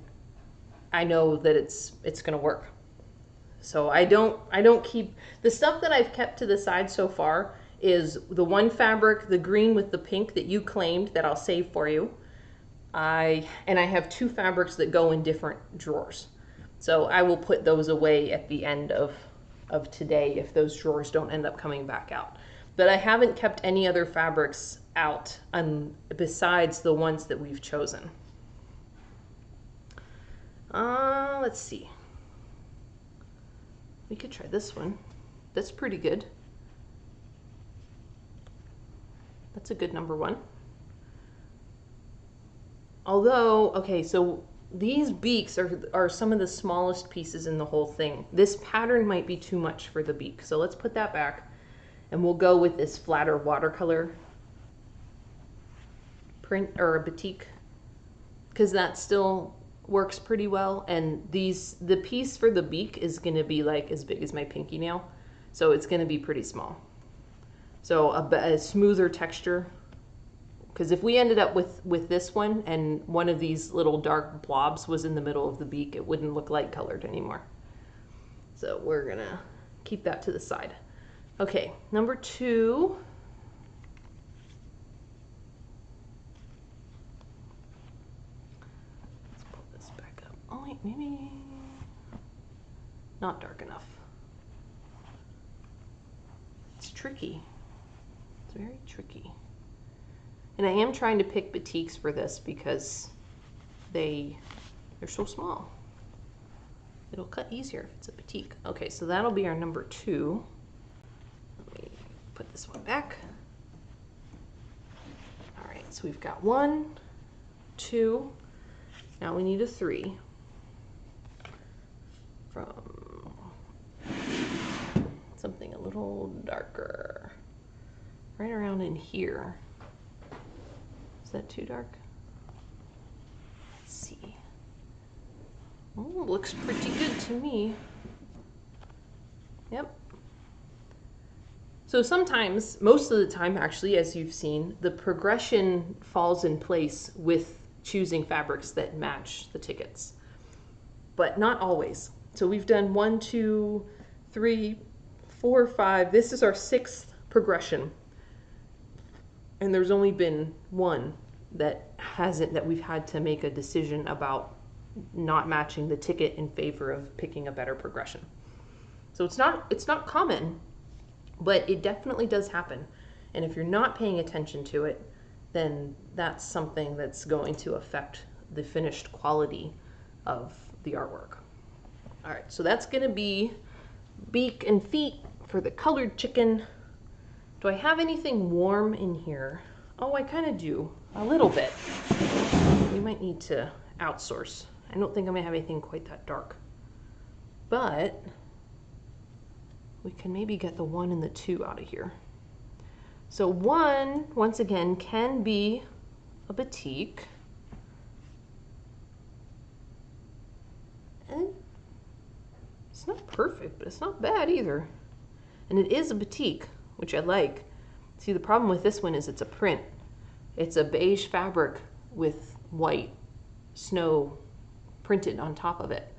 I know that it's going to work. So I don't keep the stuff that I've kept to the side so far is the one fabric, the green with the pink that you claimed that I'll save for you. I have two fabrics that go in different drawers. So I will put those away at the end of today if those drawers don't end up coming back out. But I haven't kept any other fabrics out besides the ones that we've chosen. Let's see. We could try this one. That's pretty good. That's a good number one. Although, okay, so these beaks are some of the smallest pieces in the whole thing. This pattern might be too much for the beak, so let's put that back, and we'll go with this flatter watercolor print or batik, because that still works pretty well. And the piece for the beak is going to be like as big as my pinky nail, so it's going to be pretty small. So a smoother texture Because if we ended up with this one and one of these little dark blobs was in the middle of the beak, it wouldn't look light colored anymore. So we're gonna keep that to the side. Okay, number 2. Let's pull this back up. Oh wait, maybe not dark enough. It's tricky. It's very tricky. And I am trying to pick batiks for this because they're so small. It'll cut easier if it's a batik. Okay, so that'll be our number 2. Let me put this one back. All right, so we've got 1, 2. Now we need a 3 from something a little darker, right around in here. Is that too dark? Let's see. Oh, looks pretty good to me. Yep. So sometimes, most of the time actually, as you've seen, the progression falls in place with choosing fabrics that match the tickets, but not always. So we've done 1, 2, 3, 4, 5. This is our 6th progression. And there's only been one that we've had to make a decision about not matching the ticket in favor of picking a better progression. So it's not common, but it definitely does happen. And if you're not paying attention to it, then that's something that's going to affect the finished quality of the artwork. All right, so that's gonna be beak and feet for the colored chicken. Do I have anything warm in here? Oh, I kind of do, a little bit. We might need to outsource. I don't think I'm gonna have anything quite that dark, but we can maybe get the 1 and the 2 out of here. So 1, once again, can be a batik. And it's not perfect, but it's not bad either. And it is a batik, which I like. See, the problem with this one is it's a print. It's a beige fabric with white snow printed on top of it.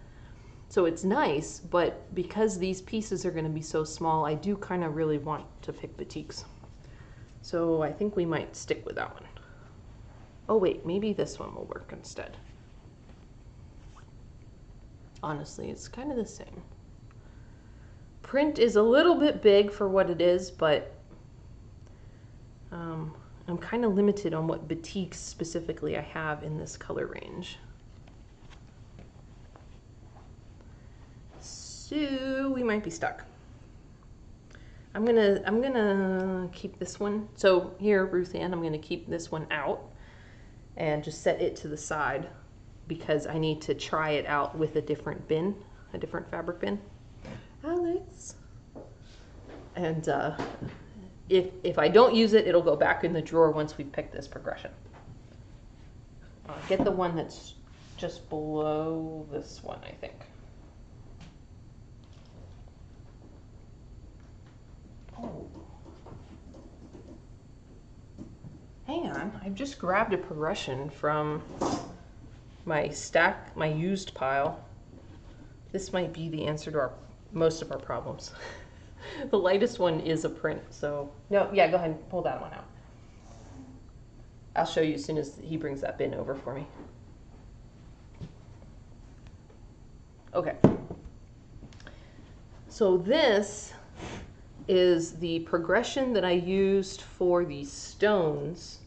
So it's nice, but because these pieces are going to be so small, I do kind of really want to pick batiks. So I think we might stick with that one. Oh wait, maybe this one will work instead. Honestly, it's kind of the same. Print is a little bit big for what it is, but I'm kind of limited on what batiks specifically I have in this color range. So we might be stuck. I'm gonna keep this one. So here, Ruth Ann, I'm gonna keep this one out and just set it to the side because I need to try it out with a different bin, a different fabric bin. Alex. And if I don't use it, it'll go back in the drawer once we pick this progression. Get the one that's just below this one, I think. Oh. Hang on, I've just grabbed a progression from my stack, my used pile. This might be the answer to most of our problems. The lightest one is a print, so no, yeah, go ahead and pull that one out. I'll show you as soon as he brings that bin over for me. Okay. So this is the progression that I used for the stones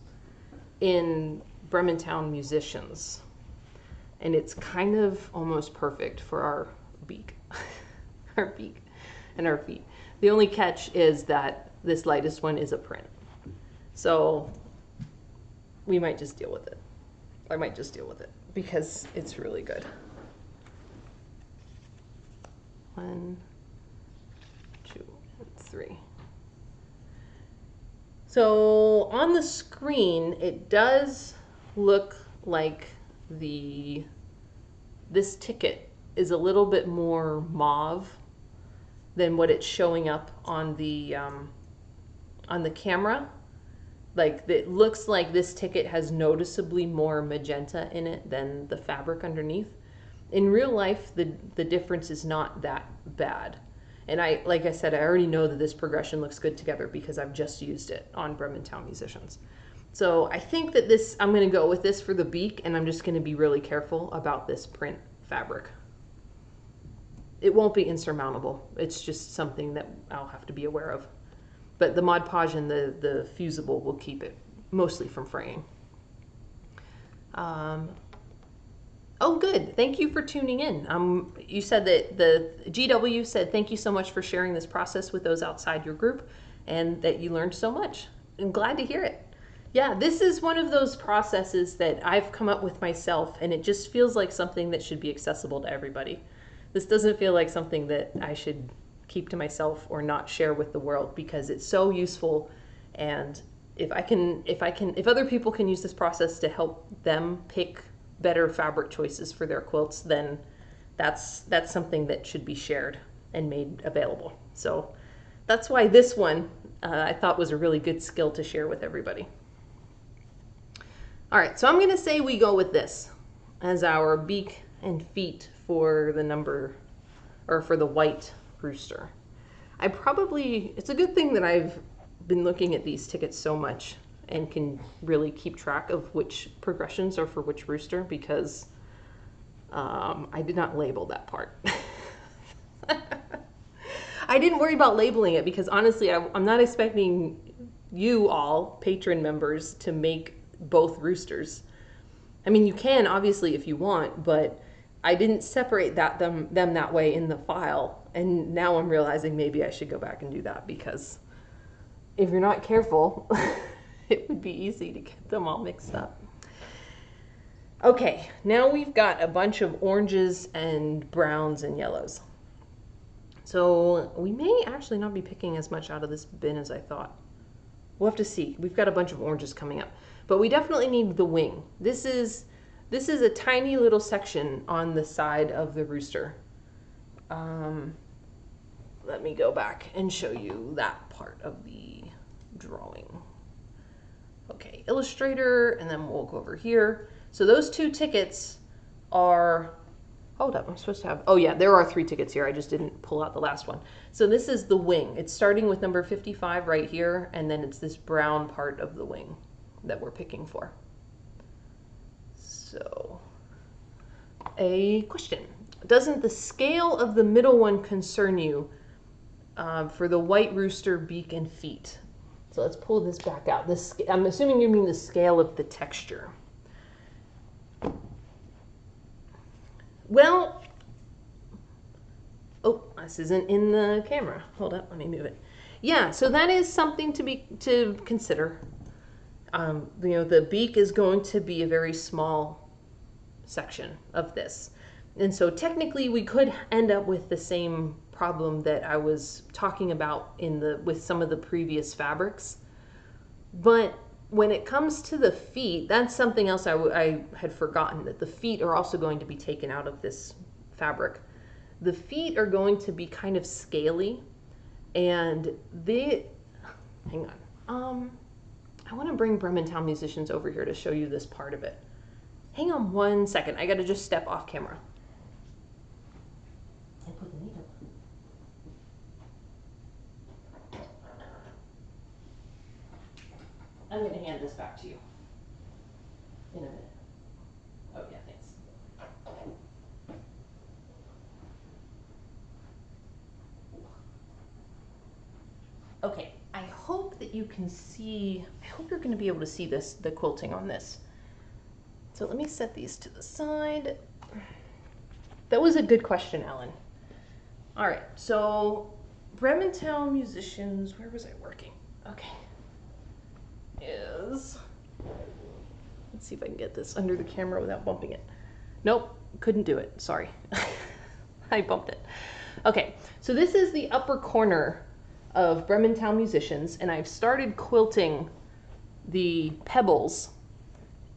in Bremerton Musicians. And it's kind of almost perfect for our beak, our beak and our feet. The only catch is that this lightest one is a print. So we might just deal with it. I might just deal with it because it's really good. 1, 2, and 3. So on the screen, it does look like this ticket is a little bit more mauve than what it's showing up on the camera. Like, it looks like this ticket has noticeably more magenta in it than the fabric underneath. In real life, the difference is not that bad. And like I said, I already know that this progression looks good together because I've just used it on Bremertown Musicians. So I think that I'm going to go with this for the beak, and I'm just going to be really careful about this print fabric. It won't be insurmountable. It's just something that I'll have to be aware of. But the Mod Podge and the fusible will keep it mostly from fraying. Oh, good. Thank you for tuning in. You said that the GW said thank you so much for sharing this process with those outside your group and that you learned so much. I'm glad to hear it. Yeah, this is one of those processes that I've come up with myself, and it just feels like something that should be accessible to everybody. This doesn't feel like something that I should keep to myself or not share with the world because it's so useful. And if other people can use this process to help them pick better fabric choices for their quilts, then that's something that should be shared and made available. So that's why this one I thought was a really good skill to share with everybody. All right, so I'm going to say we go with this as our beak and feet for the number, or for the white rooster. It's a good thing that I've been looking at these tickets so much and can really keep track of which progressions are for which rooster, because I did not label that part. I didn't worry about labeling it because honestly, I'm not expecting you all, patron members, to make both roosters. I mean, you can obviously if you want, but I didn't separate them that way in the file. And now I'm realizing maybe I should go back and do that, because if you're not careful, it would be easy to get them all mixed up. Okay, now we've got a bunch of oranges and browns and yellows. So we may actually not be picking as much out of this bin as I thought. We'll have to see. We've got a bunch of oranges coming up, but we definitely need the wing. This is a tiny little section on the side of the rooster. Let me go back and show you that part of the drawing. Okay, Illustrator, and then we'll go over here. So those two tickets are, hold up, I'm supposed to have, oh yeah, there are 3 tickets here. I just didn't pull out the last one. So this is the wing. It's starting with number 55 right here, and then it's this brown part of the wing that we're picking for. So, a question. Doesn't the scale of the middle one concern you for the white rooster beak and feet? So let's pull this back out. I'm assuming you mean the scale of the texture. Well, oh, this isn't in the camera. Hold up, let me move it. Yeah, so that is something to consider. The beak is going to be a very small section of this. And so technically we could end up with the same problem that I was talking about with some of the previous fabrics. But when it comes to the feet, that's something else I had forgotten, that the feet are also going to be taken out of this fabric. The feet are going to be kind of scaly, and hang on. I want to bring Bremertown Musicians over here to show you this part of it. Hang on one second. I got to just step off camera. I put the needle. I'm going to hand this back to you in a minute. Oh yeah, thanks. Okay, I hope that you can see, I hope you're going to be able to see the quilting on this. So let me set these to the side. That was a good question, Ellen. All right, so Bremertown Musicians, where was I working? Okay. Let's see if I can get this under the camera without bumping it. Nope, couldn't do it, sorry. I bumped it. Okay, so this is the upper corner of Bremertown Musicians, and I've started quilting the pebbles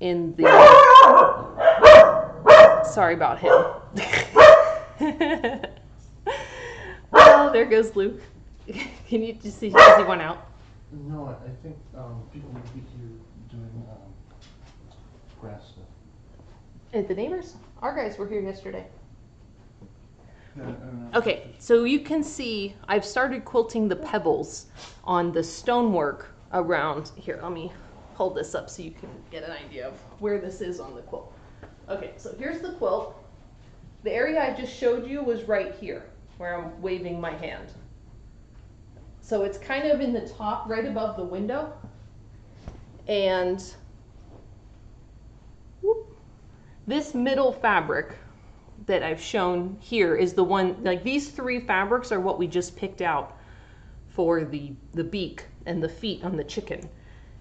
in the, sorry about him. Oh, there goes Luke. Can you just see, does he want out? No, I think people will be here doing grass stuff. At the neighbors? Our guys were here yesterday. Yeah, I don't know. Okay, so you can see I've started quilting the pebbles on the stonework around here. Let me hold this up so you can get an idea of where this is on the quilt. Okay, so here's the quilt. The area I just showed you was right here, where I'm waving my hand. So it's kind of in the top, right above the window. And whoop, this middle fabric that I've shown here is the one, like these three fabrics are what we just picked out for the beak and the feet on the chicken.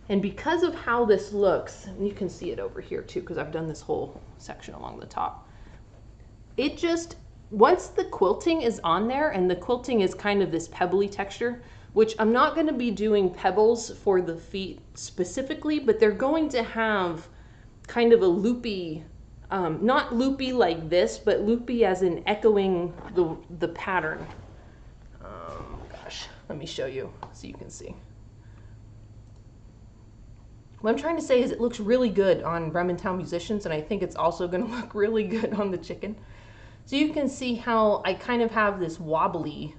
And because of how this looks, and you can see it over here too, because I've done this whole section along the top. It just, once the quilting is on there, and the quilting is kind of this pebbly texture, which I'm not going to be doing pebbles for the feet specifically, but they're going to have kind of a loopy, not loopy like this, but loopy as in echoing the pattern. Gosh, let me show you so you can see. What I'm trying to say is it looks really good on Brementown Musicians, and I think it's also going to look really good on the chicken. So you can see how I kind of have this wobbly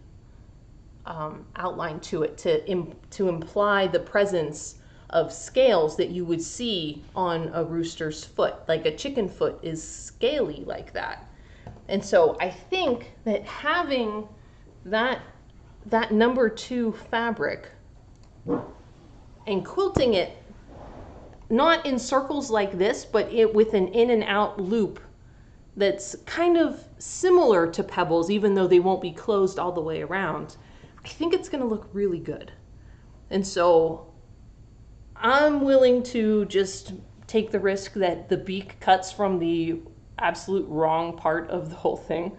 outline to it to imply the presence of scales that you would see on a rooster's foot. Like a chicken foot is scaly like that. And so I think that having that number 2 fabric and quilting it not in circles like this, but with an in and out loop that's kind of similar to pebbles, even though they won't be closed all the way around, I think it's going to look really good. And so I'm willing to just take the risk that the beak cuts from the absolute wrong part of the whole thing,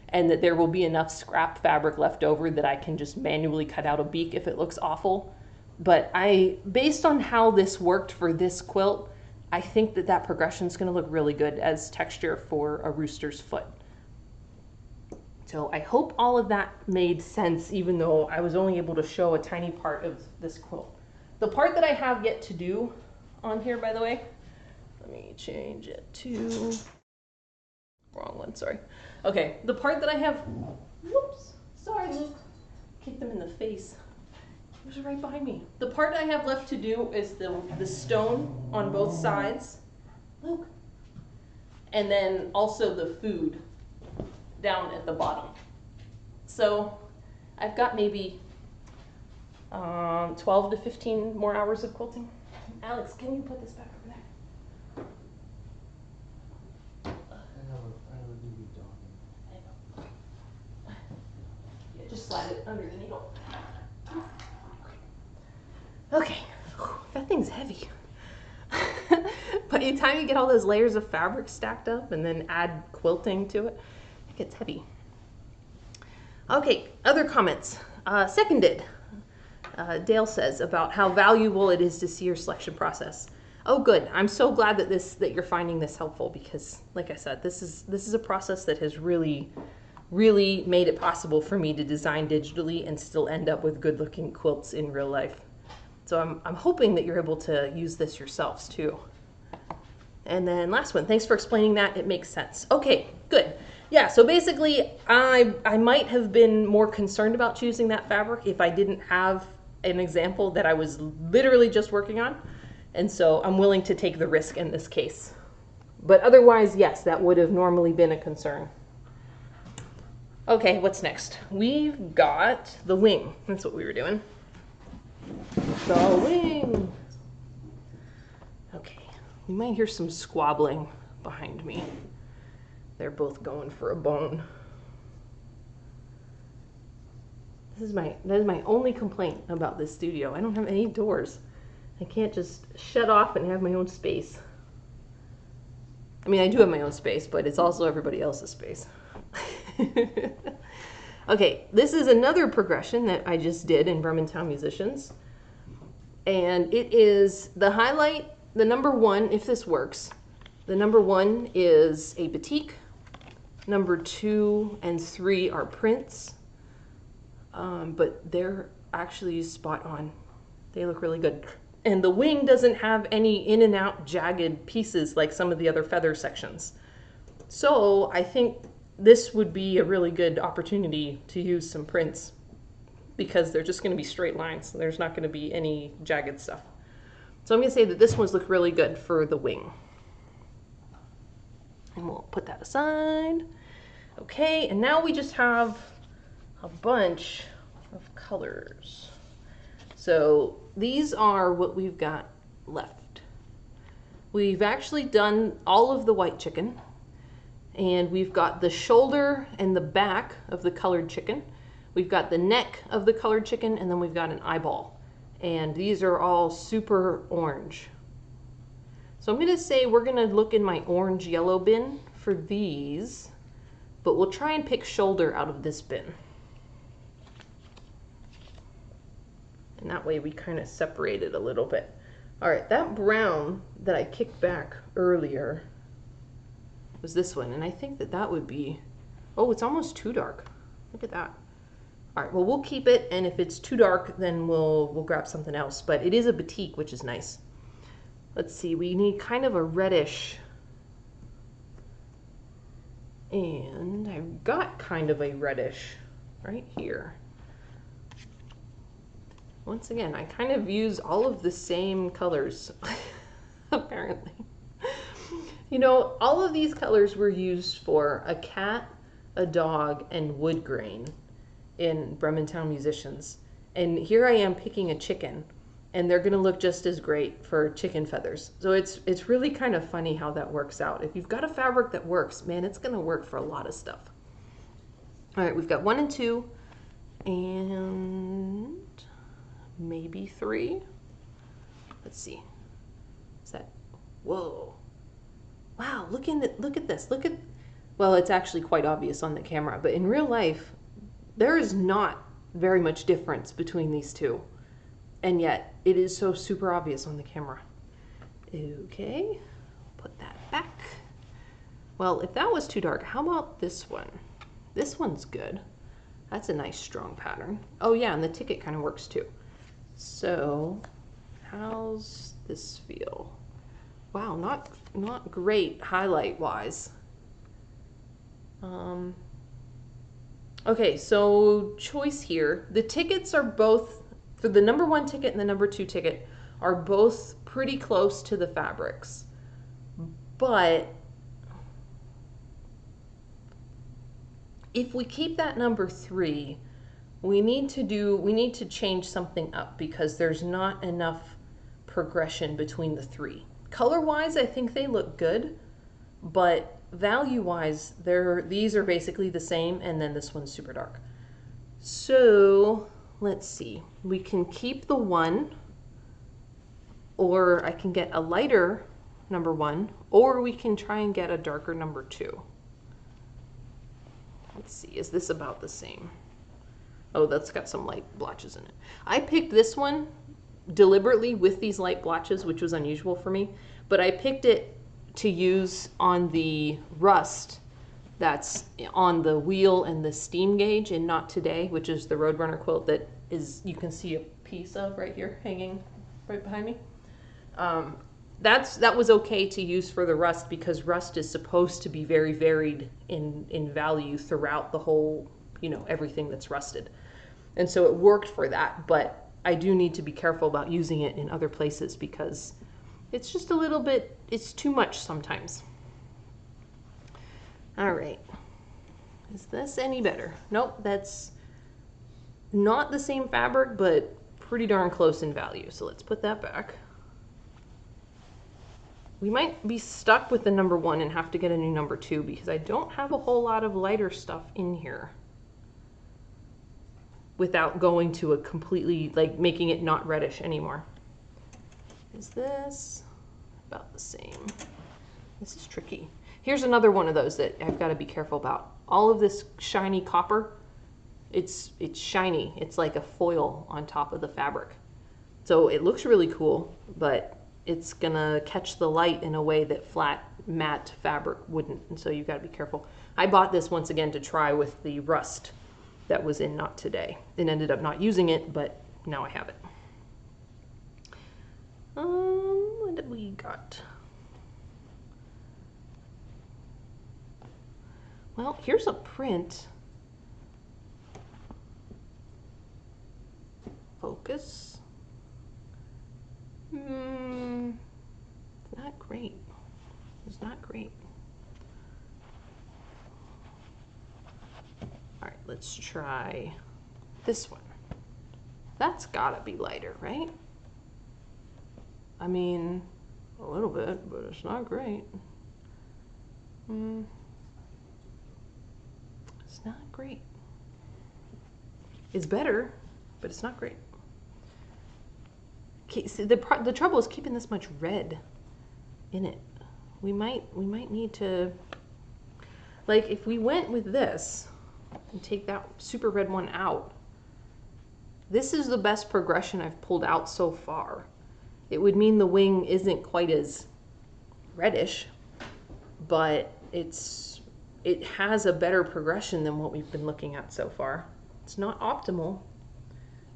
and that there will be enough scrap fabric left over that I can just manually cut out a beak if it looks awful. But based on how this worked for this quilt, I think that progression is going to look really good as texture for a rooster's foot. So I hope all of that made sense, even though I was only able to show a tiny part of this quilt. The part that I have yet to do on here, by the way, let me change it to, wrong one, sorry. Okay, the part that I have, whoops, sorry Luke, kicked them in the face. It was right behind me. The part I have left to do is the stone on both sides, Luke, and then also the food down at the bottom. So I've got maybe 12 to 15 more hours of quilting. Alex, can you put this back over there? I have a baby dog. I know. Yeah, just slide it under the needle. Okay, that thing's heavy. By the time you get all those layers of fabric stacked up and then add quilting to it, it gets heavy. Okay, other comments. Seconded. Dale says about how valuable it is to see your selection process. Oh, good. I'm so glad that you're finding this helpful, because, like I said, this is a process that has really made it possible for me to design digitally and still end up with good-looking quilts in real life. So I'm hoping that you're able to use this yourselves too. And then last one, thanks for explaining that. It makes sense. Okay, good. Yeah, so basically I might have been more concerned about choosing that fabric if I didn't have an example that I was literally just working on. And so I'm willing to take the risk in this case. But otherwise, yes, that would have normally been a concern. Okay, what's next? We've got the wing. That's what we were doing. The wing. Okay, you might hear some squabbling behind me. They're both going for a bone. That is my only complaint about this studio. I don't have any doors. I can't just shut off and have my own space. I mean, I do have my own space, but it's also everybody else's space. Okay, this is another progression that I just did in Brementown Musicians. And it is the highlight, the number 1, if this works. The number 1 is a batik. Number 2 and 3 are prints. But they're actually spot on. They look really good. And the wing doesn't have any in and out jagged pieces like some of the other feather sections. So I think this would be a really good opportunity to use some prints because they're just going to be straight lines. So there's not going to be any jagged stuff. So I'm going to say that this one's look really good for the wing. And we'll put that aside. Okay, and now we just have a bunch of colors. So these are what we've got left. We've actually done all of the white chicken, and we've got the shoulder and the back of the colored chicken. We've got the neck of the colored chicken, and then we've got an eyeball. And these are all super orange. So I'm gonna say we're gonna look in my orange yellow bin for these, but we'll try and pick shoulder out of this bin. And that way we kind of separate it a little bit. All right, that brown that I kicked back earlier was this one. And I think that that would be, oh, it's almost too dark. Look at that. All right, well, we'll keep it. And if it's too dark, then we'll grab something else. But it is a batik, which is nice. Let's see, we need kind of a reddish. And I've got kind of a reddish right here. Once again, I kind of use all of the same colors, apparently. You know, all of these colors were used for a cat, a dog, and wood grain in Brementown Musicians. And here I am picking a chicken, and they're gonna look just as great for chicken feathers. So it's really kind of funny how that works out. If you've got a fabric that works, man, it's gonna work for a lot of stuff. All right, we've got 1 and 2, and maybe 3. Let's see. Is that, whoa. Wow, look at this. Look at, well, it's actually quite obvious on the camera, but in real life, there is not very much difference between these two. And yet, it is so super obvious on the camera. Okay, put that back. Well, if that was too dark, how about this one? This one's good. That's a nice strong pattern. Oh yeah, and the ticket kind of works too. So, how's this feel? Wow, not great highlight wise. Okay, so choice here. The tickets are both, for the number 1 ticket and the number 2 ticket, are both pretty close to the fabrics. But if we keep that number 3, we need to change something up because there's not enough progression between the 3. Color-wise, I think they look good, but value-wise, these are basically the same, and then this one's super dark. So let's see. We can keep the 1, or I can get a lighter number 1, or we can try and get a darker number 2. Let's see. Is this about the same? Oh, that's got some light blotches in it. I picked this one deliberately with these light blotches, which was unusual for me, but I picked it to use on the rust that's on the wheel and the steam gauge in Not Today, which is the Roadrunner quilt that is, you can see a piece of right here hanging right behind me. That was okay to use for the rust because rust is supposed to be very varied in value throughout the whole, you know, everything that's rusted. And so it worked for that, but I do need to be careful about using it in other places because it's just a little bit, it's too much sometimes. All right, is this any better? Nope, that's not the same fabric, but pretty darn close in value. So let's put that back. We might be stuck with the number 1 and have to get a new number 2 because I don't have a whole lot of lighter stuff in here without going to a completely, like making it not reddish anymore. Is this about the same? This is tricky. Here's another one of those that I've got to be careful about. All of this shiny copper, it's shiny. It's like a foil on top of the fabric. So it looks really cool, but it's gonna catch the light in a way that flat matte fabric wouldn't, and so you've got to be careful. I bought this once again to try with the rust that was in Not Today and ended up not using it, but now I have it. What did we got? Well, here's a print. Focus. It's not great. It's not great. All right, let's try this one. That's gotta be lighter, right? I mean, a little bit, but it's not great. It's not great. It's better, but it's not great. Okay, see, the trouble is keeping this much red in it. We might need to, like, if we went with this and take that super red one out, this is the best progression I've pulled out so far. It would mean the wing isn't quite as reddish, but it has a better progression than what we've been looking at so far. It's not optimal.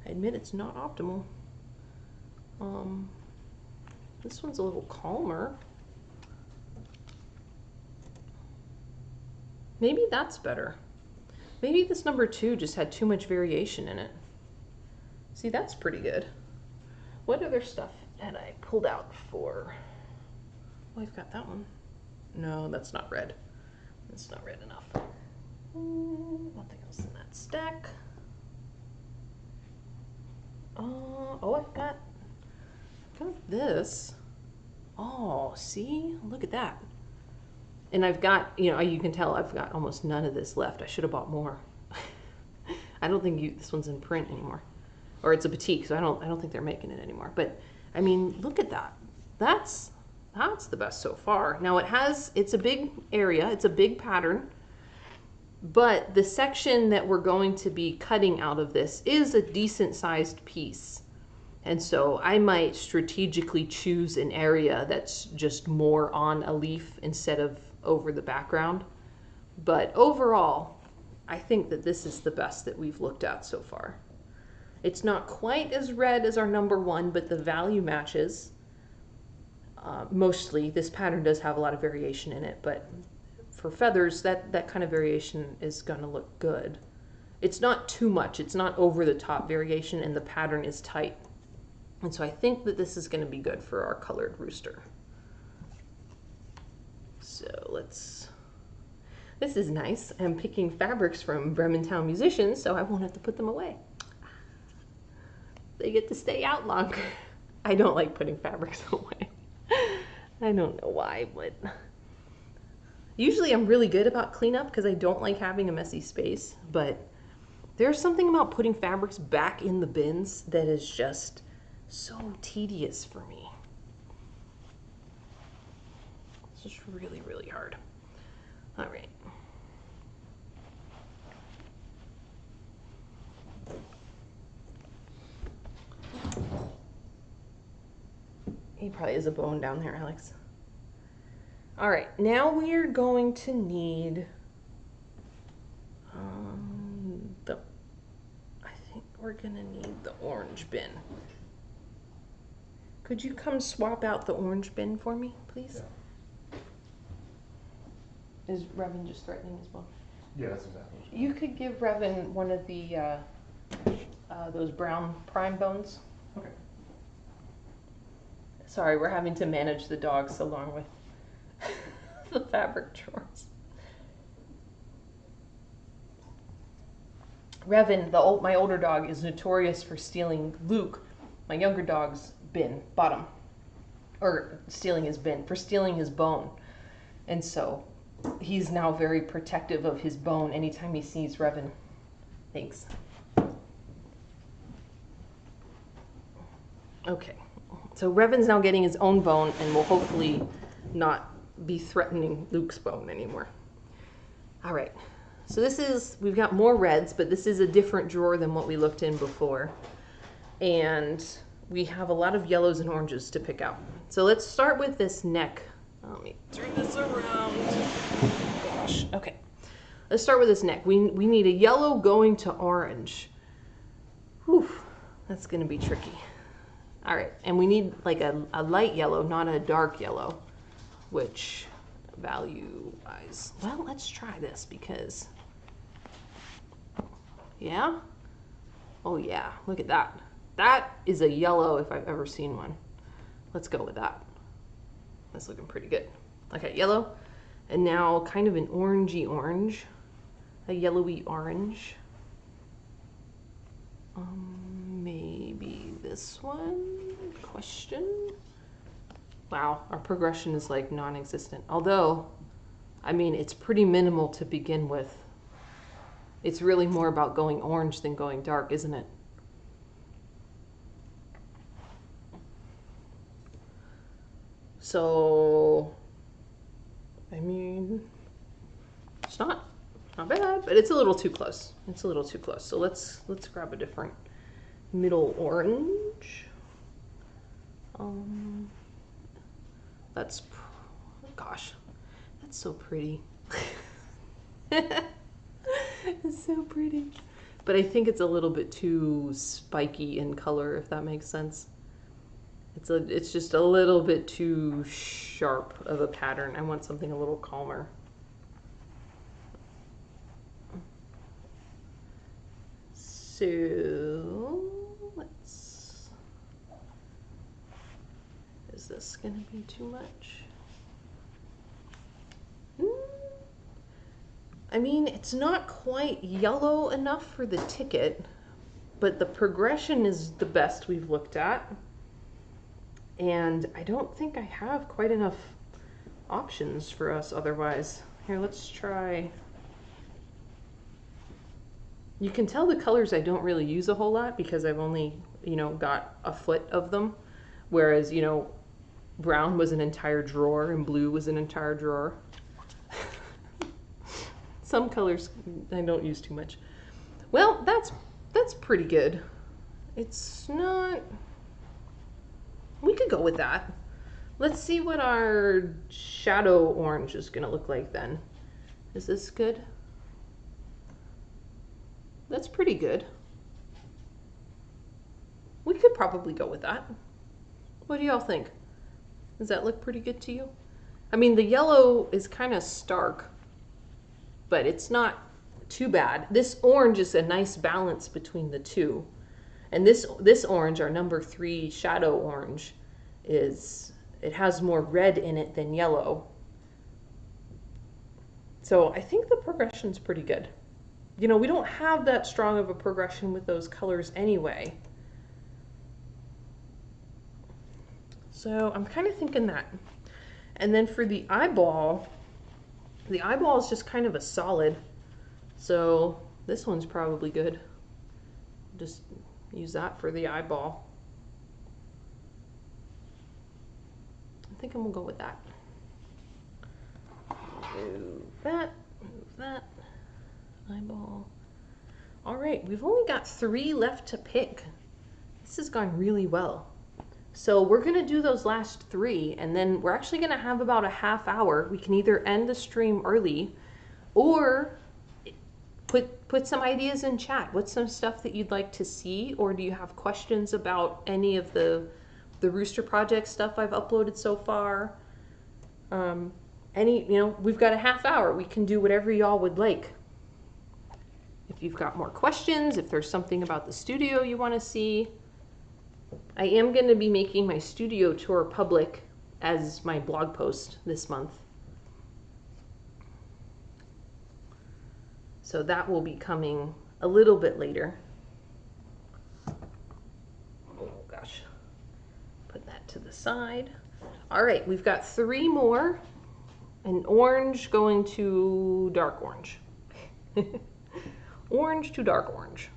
I admit it's not optimal. This one's a little calmer. Maybe that's better. Maybe this number 2 just had too much variation in it. See, that's pretty good. What other stuff had I pulled out for? Oh, I've got that one. No, that's not red. That's not red enough. Nothing else in that stack. Oh, I've got this. Oh, see? Look at that. And I've got, you know, you can tell I've got almost none of this left. I should have bought more. I don't think this one's in print anymore. Or it's a boutique, so I don't think they're making it anymore. But I mean, look at that. That's the best so far. Now it's a big area, it's a big pattern, but the section that we're going to be cutting out of this is a decent sized piece. And so I might strategically choose an area that's just more on a leaf instead of over the background. But overall, I think that this is the best that we've looked at so far. It's not quite as red as our number 1, but the value matches. Mostly, this pattern does have a lot of variation in it, but for feathers, that kind of variation is gonna look good. It's not too much, it's not over the top variation, and the pattern is tight. And so I think that this is gonna be good for our colored rooster. So this is nice. I'm picking fabrics from Bremerton Musicians, so I won't have to put them away. They get to stay out longer. I don't like putting fabrics away. I don't know why, but usually I'm really good about cleanup because I don't like having a messy space, but there's something about putting fabrics back in the bins that is just so tedious for me. It's just really, really hard. All right. He probably has a bone down there, Alex. All right, now we're going to need I think we're gonna need the orange bin. Could you come swap out the orange bin for me, please? Yeah. Is Revan just threatening his bone? Yeah, that's exactly what you could give Revan one of the those brown prime bones. Okay. Sorry, we're having to manage the dogs along with the fabric chores. Revan, my older dog, is notorious for stealing Luke, my younger dog's bin, bottom. Or stealing his bin, for stealing his bone. And so he's now very protective of his bone anytime he sees Revan. Thanks. Okay. So Revan's now getting his own bone and will hopefully not be threatening Luke's bone anymore. All right. So we've got more reds, but this is a different drawer than what we looked in before. And we have a lot of yellows and oranges to pick out. So let's start with this neck. Let me turn this around. Gosh. Okay. Let's start with this neck. We need a yellow going to orange. Whew. That's going to be tricky. All right, and we need like a light yellow, not a dark yellow, which value-wise, well, let's try this because, yeah? Oh yeah, look at that. That is a yellow if I've ever seen one. Let's go with that. That's looking pretty good. Okay, yellow. And now kind of an orangey orange, a yellowy orange. Maybe this one? Question? Wow, our progression is like non-existent. Although, I mean, it's pretty minimal to begin with. It's really more about going orange than going dark, isn't it? So, I mean, it's not bad, but it's a little too close. It's a little too close. So let's grab a different middle orange. That's, gosh, that's so pretty. It's so pretty. But I think it's a little bit too spiky in color, if that makes sense. It's just a little bit too sharp of a pattern. I want something a little calmer. So is this gonna be too much? I mean, it's not quite yellow enough for the ticket, but the progression is the best we've looked at. And I don't think I have quite enough options for us otherwise. Here, let's try. You can tell the colors I don't really use a whole lot because I've only, got a foot of them. Whereas, brown was an entire drawer and blue was an entire drawer. Some colors I don't use too much. Well, that's pretty good. It's not, we could go with that. Let's see what our shadow orange is gonna look like then. Is this good? That's pretty good. We could probably go with that. What do y'all think? Does that look pretty good to you? I mean, the yellow is kind of stark, but it's not too bad. This orange is a nice balance between the two. And this orange, our number 3 shadow orange, it has more red in it than yellow. So I think the progression's pretty good. We don't have that strong of a progression with those colors anyway. So I'm kind of thinking that. And then for the eyeball is just kind of a solid. So this one's probably good. Just use that for the eyeball. I think I'm gonna go with that. Move that, eyeball. All right, we've only got 3 left to pick. This has gone really well. So we're gonna do those last 3, and then we're actually gonna have about a half hour. We can either end the stream early or put some ideas in chat. What's some stuff that you'd like to see, or do you have questions about any of the Rooster Project stuff I've uploaded so far? We've got a half hour. We can do whatever y'all would like. If you've got more questions, if there's something about the studio you want to see. I am going to be making my studio tour public as my blog post this month. So that will be coming a little bit later. Oh gosh. Put that to the side. All right, we've got 3 more. An orange going to dark orange. Orange to dark orange.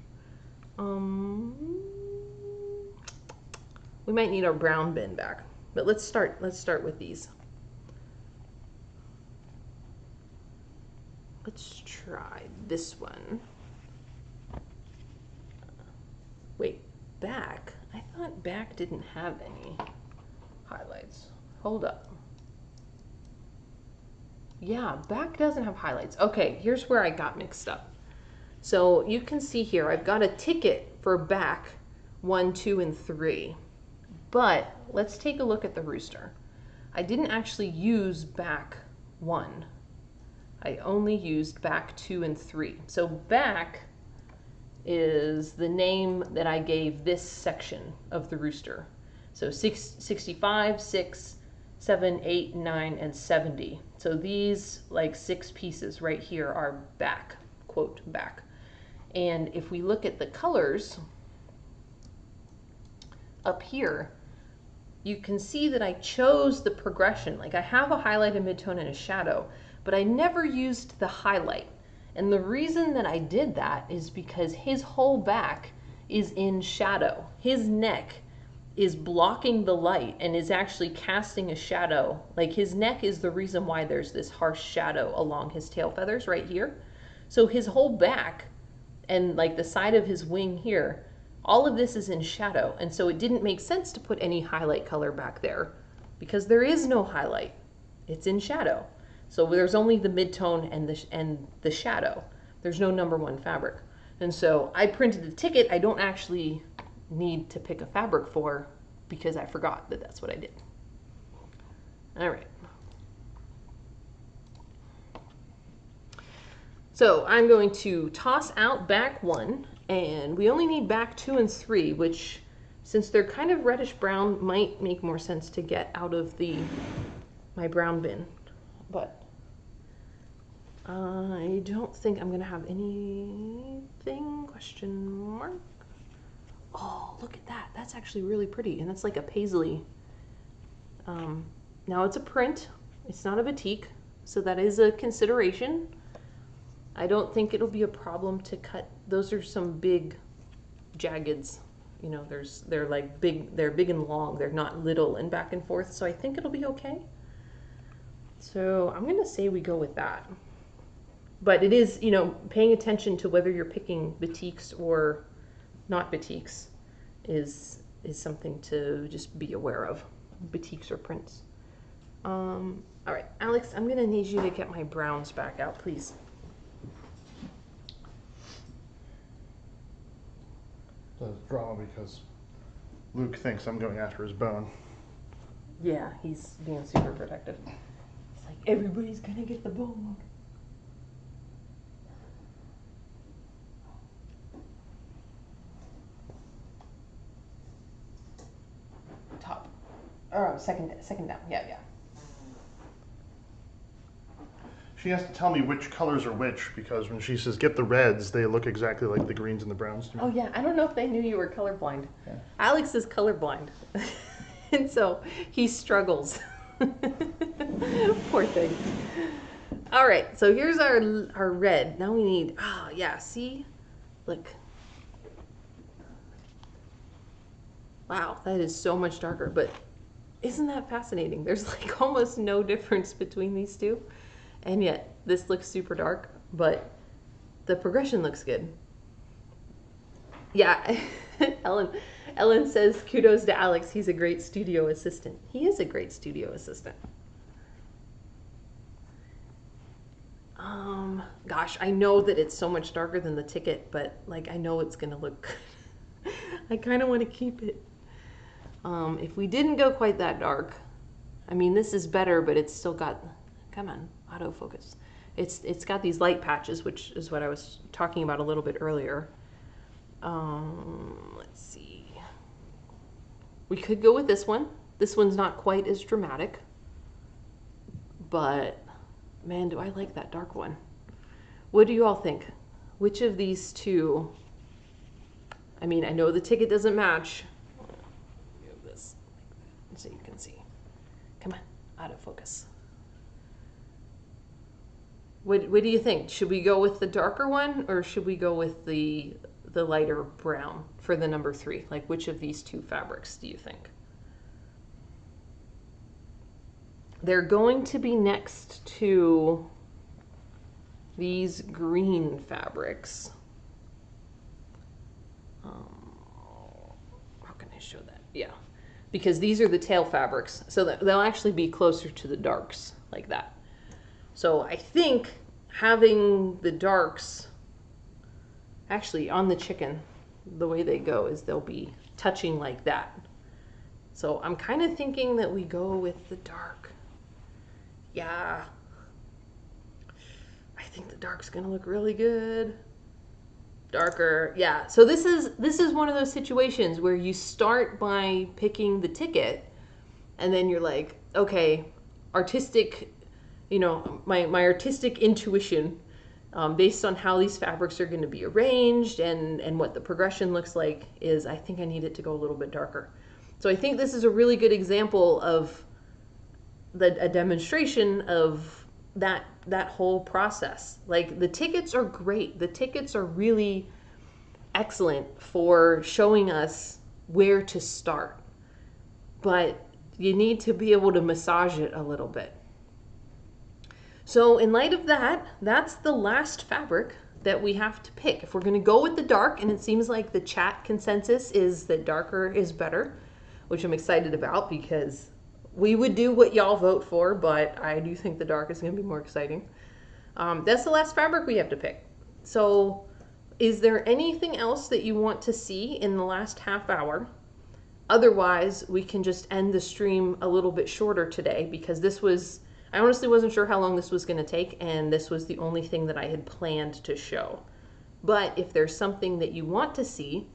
We might need our brown bin back, but let's start with these. Let's try this one. Wait, back? I thought back didn't have any highlights. Hold up. Yeah, back doesn't have highlights. Okay, here's where I got mixed up. So you can see here, I've got a ticket for back 1, 2, and 3. But let's take a look at the rooster. I didn't actually use back 1. I only used back 2 and 3. So back is the name that I gave this section of the rooster. So 65, 6, 7, 8, 9, and 70. So these like 6 pieces right here are back, quote, back. And if we look at the colors up here, you can see that I chose the progression. Like I have a highlight, a midtone, and a shadow, but I never used the highlight. And the reason that I did that is because his whole back is in shadow. His neck is blocking the light and is actually casting a shadow. Like his neck is the reason why there's this harsh shadow along his tail feathers right here. So his whole back and like the side of his wing here, all of this is in shadow. And so it didn't make sense to put any highlight color back there because there is no highlight. It's in shadow. So there's only the midtone and the shadow. There's no number 1 fabric. And so I printed the ticket. I don't actually need to pick a fabric for because I forgot that that's what I did. All right. So I'm going to toss out back 1, and we only need back 2 and 3, which since they're kind of reddish brown might make more sense to get out of my brown bin. But I don't think I'm gonna have anything, question mark. Oh, look at that. That's actually really pretty. And that's like a paisley. Now it's a print. It's not a batik. So that is a consideration. I don't think it'll be a problem to cut. Those are some big jaggeds. You know, they're like big, they're big and long. They're not little and back and forth. So I think it'll be okay. So I'm going to say we go with that. But it is, you know, paying attention to whether you're picking batiks or not batiks is something to just be aware of. Batiks or prints. All right, Alex, I'm going to need you to get my browns back out, please. The drama because Luke thinks I'm going after his bone. Yeah, he's being super protective. It's like, everybody's going to get the bone. Top. Or second down. Yeah. She has to tell me which colors are which because when she says get the reds, they look exactly like the greens and the browns to me. Oh yeah, I don't know if they knew you were colorblind. Yeah. Alex is colorblind, and so he struggles. Poor thing. All right, so here's our red. Now we need, yeah, see? Look. Wow, that is so much darker, but isn't that fascinating? There's like almost no difference between these two. And yet, this looks super dark, but the progression looks good. Yeah, Ellen says, kudos to Alex. He's a great studio assistant. He is a great studio assistant. Gosh, I know that it's so much darker than the ticket, but like I know it's gonna look good. I kind of want to keep it. If we didn't go quite that dark, I mean, this is better, but it's still got, come on, autofocus. It's got these light patches, which is what I was talking about a little bit earlier. Let's see. We could go with this one. This one's not quite as dramatic, but man, do I like that dark one. What do you all think? Which of these two? I mean, I know the ticket doesn't match. Move this so you can see. Come on, autofocus. What do you think? Should we go with the darker one or should we go with the lighter brown for the number 3? Like, which of these two fabrics do you think? They're going to be next to these green fabrics. How can I show that? Yeah, because these are the tail fabrics, so that they'll actually be closer to the darks like that. So I think having the darks actually on the chicken, the way they go is they'll be touching like that. So I'm kind of thinking that we go with the dark. Yeah. I think the dark's gonna look really good. Darker, yeah. So this is one of those situations where you start by picking the ticket, and then you're like, okay, artistic, you know, my artistic intuition, based on how these fabrics are going to be arranged and what the progression looks like, is I think I need it to go a little bit darker. So I think this is a really good example of a demonstration of that whole process. Like, the tickets are great. The tickets are really excellent for showing us where to start. But you need to be able to massage it a little bit. So in light of that, that's the last fabric that we have to pick. If we're going to go with the dark, and it seems like the chat consensus is that darker is better, which I'm excited about because we would do what y'all vote for, but I do think the dark is going to be more exciting. That's the last fabric we have to pick. So is there anything else that you want to see in the last half hour? Otherwise, we can just end the stream a little bit shorter today, because this was, I honestly wasn't sure how long this was going to take, and this was the only thing that I had planned to show. But if there's something that you want to see,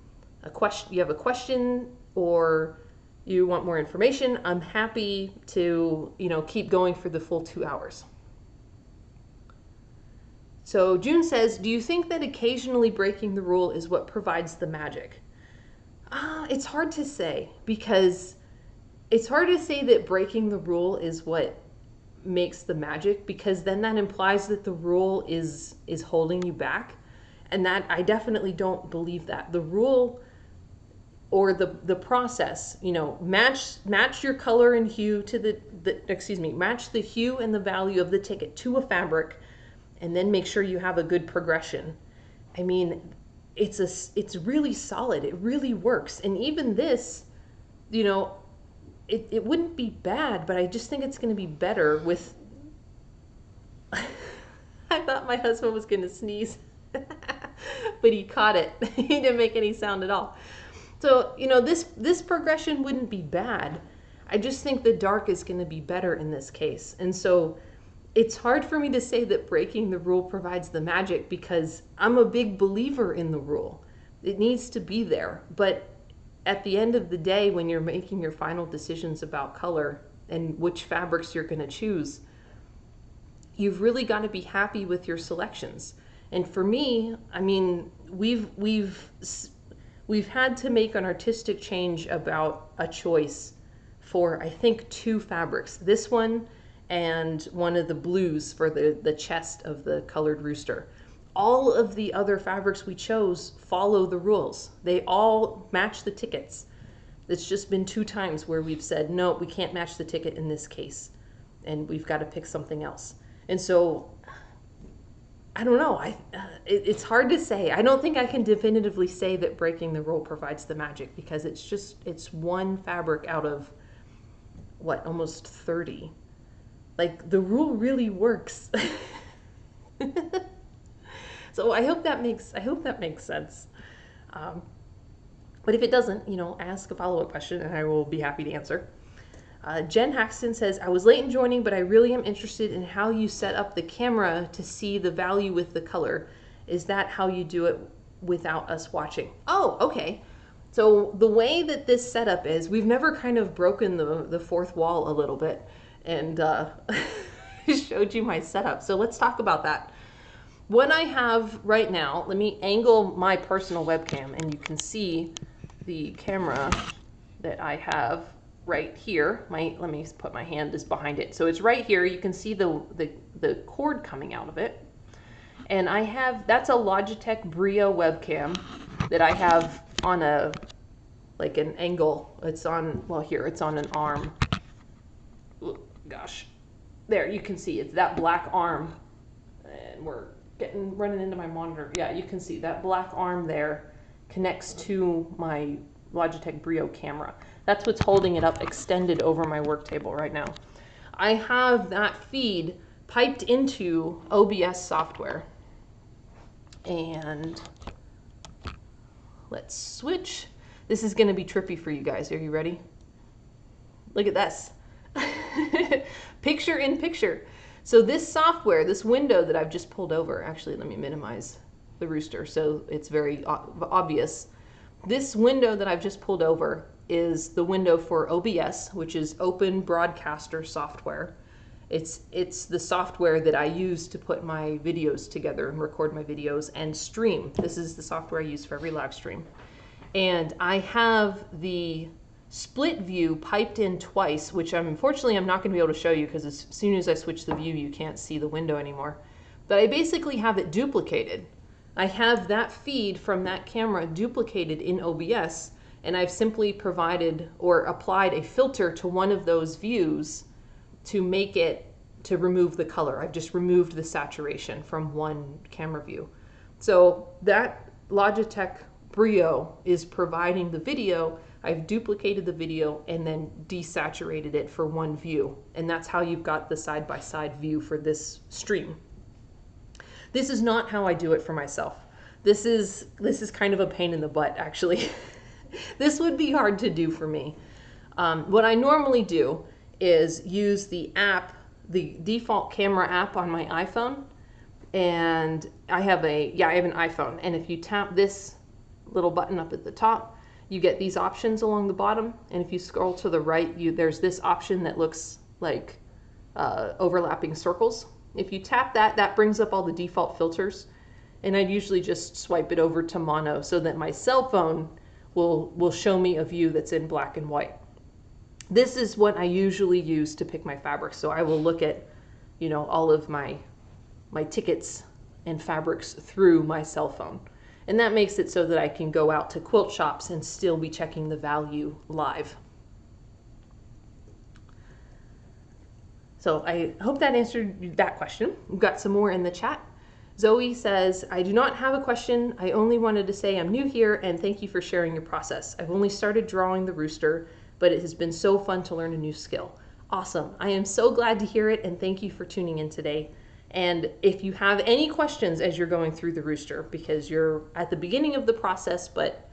you have a question, or you want more information, I'm happy to, keep going for the full 2 hours. So June says, do you think that occasionally breaking the rule is what provides the magic? It's hard to say, because it's hard to say that breaking the rule is what makes the magic, because then that implies that the rule is holding you back. And that, I definitely don't believe that. The rule, or the process, match your color and hue to match the hue and the value of the ticket to a fabric, and then make sure you have a good progression. I mean, it's really solid. It really works. And even this, it wouldn't be bad, but I just think it's going to be better with, I thought my husband was going to sneeze, but he caught it. He didn't make any sound at all. So, this progression wouldn't be bad. I just think the dark is going to be better in this case. And so it's hard for me to say that breaking the rule provides the magic, because I'm a big believer in the rule. It needs to be there. But at the end of the day, when you're making your final decisions about color and which fabrics you're going to choose, you've really got to be happy with your selections. And for me, I mean, we've had to make an artistic change about a choice for, I think, 2 fabrics. This one and one of the blues for the chest of the colored rooster. All of the other fabrics we chose follow the rules. They all match the tickets. It's just been 2 times where we've said, no, we can't match the ticket in this case, and we've got to pick something else. And so, I don't know. It's hard to say. I don't think I can definitively say that breaking the rule provides the magic, because it's one fabric out of, what, almost 30. Like, the rule really works. So I hope that makes sense. But if it doesn't, ask a follow-up question and I will be happy to answer. Jen Haxton says, I was late in joining, but I really am interested in how you set up the camera to see the value with the color. Is that how you do it without us watching? Oh, okay. So the way that this setup is, we've never kind of broken the fourth wall a little bit, and showed you my setup. So let's talk about that. What I have right now, let me angle my personal webcam, and you can see the camera that I have right here. Let me put my hand just behind it. So it's right here. You can see the cord coming out of it. And that's a Logitech Brio webcam that I have on an angle. It's on, well, here, it's on an arm. Oh, gosh. There, you can see it's that black arm. And we're running into my monitor. Yeah, you can see that black arm there connects to my Logitech Brio camera. That's what's holding it up extended over my work table right now. I have that feed piped into OBS software. And let's switch. This is going to be trippy for you guys. Are you ready? Look at this. Picture in picture. So this software, this window that I've just pulled over, actually let me minimize the rooster so it's very obvious. This window that I've just pulled over is the window for OBS, which is Open Broadcaster Software. It's the software that I use to put my videos together and record my videos and stream. This is the software I use for every live stream. And I have the split view piped in twice, which unfortunately I'm not going to be able to show you because as soon as I switch the view, you can't see the window anymore. But I basically have it duplicated. I have that feed from that camera duplicated in OBS, and I've simply provided or applied a filter to one of those views to make it, to remove the color. I've just removed the saturation from one camera view. So that Logitech Brio is providing the video. I've duplicated the video and then desaturated it for one view. And that's how you've got the side-by-side view for this stream. This is not how I do it for myself. This is kind of a pain in the butt, actually. This would be hard to do for me. What I normally do is use the app, the default camera app on my iPhone. And I have an iPhone. And if you tap this little button up at the top, you get these options along the bottom. And if you scroll to the right, there's this option that looks like overlapping circles. If you tap that, that brings up all the default filters. And I'd usually just swipe it over to mono so that my cell phone will show me a view that's in black and white. This is what I usually use to pick my fabrics. So I will look at, all of my tickets and fabrics through my cell phone. And that makes it so that I can go out to quilt shops and still be checking the value live. So I hope that answered that question. We've got some more in the chat. Zoe says, I do not have a question. I only wanted to say I'm new here and thank you for sharing your process. I've only started drawing the rooster, but it has been so fun to learn a new skill. Awesome. I am so glad to hear it and thank you for tuning in today. And if you have any questions as you're going through the rooster, because you're at the beginning of the process, but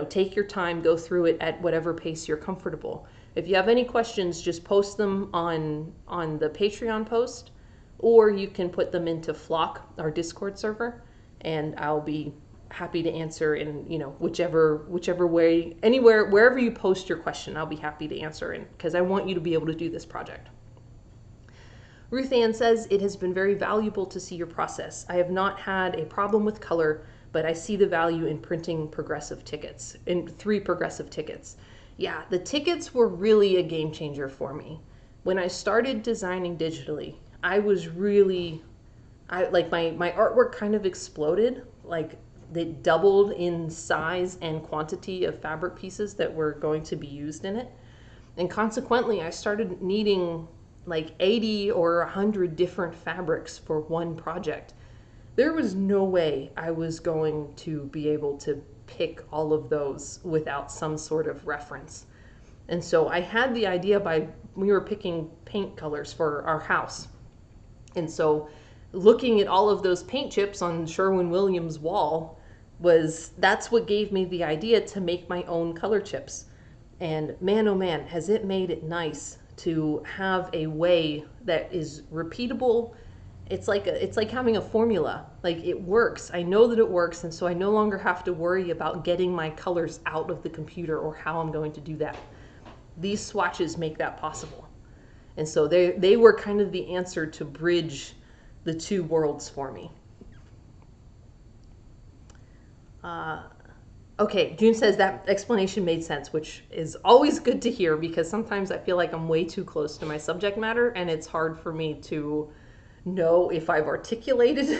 take your time, go through it at whatever pace you're comfortable. If you have any questions, just post them on the Patreon post, or you can put them into Flock, our Discord server, and I'll be happy to answer in whichever way, anywhere, wherever you post your question, I'll be happy to answer in, because I want you to be able to do this project. Ruth Ann says, it has been very valuable to see your process. I have not had a problem with color, but I see the value in printing progressive tickets, in 3 progressive tickets. Yeah, the tickets were really a game changer for me. When I started designing digitally, I was really, my artwork kind of exploded. Like they doubled in size and quantity of fabric pieces that were going to be used in it. And consequently, I started needing like 80 or 100 different fabrics for one project. There was no way I was going to be able to pick all of those without some sort of reference. And so I had the idea we were picking paint colors for our house. And so looking at all of those paint chips on Sherwin-Williams' wall that's what gave me the idea to make my own color chips. And man, oh man, has it made it nice to have a way that is repeatable. It's like having a formula. Like it works. I know that it works, and so I no longer have to worry about getting my colors out of the computer or how I'm going to do that. These swatches make that possible. And so they were kind of the answer to bridge the 2 worlds for me. Okay, June says that explanation made sense, which is always good to hear because sometimes I feel like I'm way too close to my subject matter and it's hard for me to know if I've articulated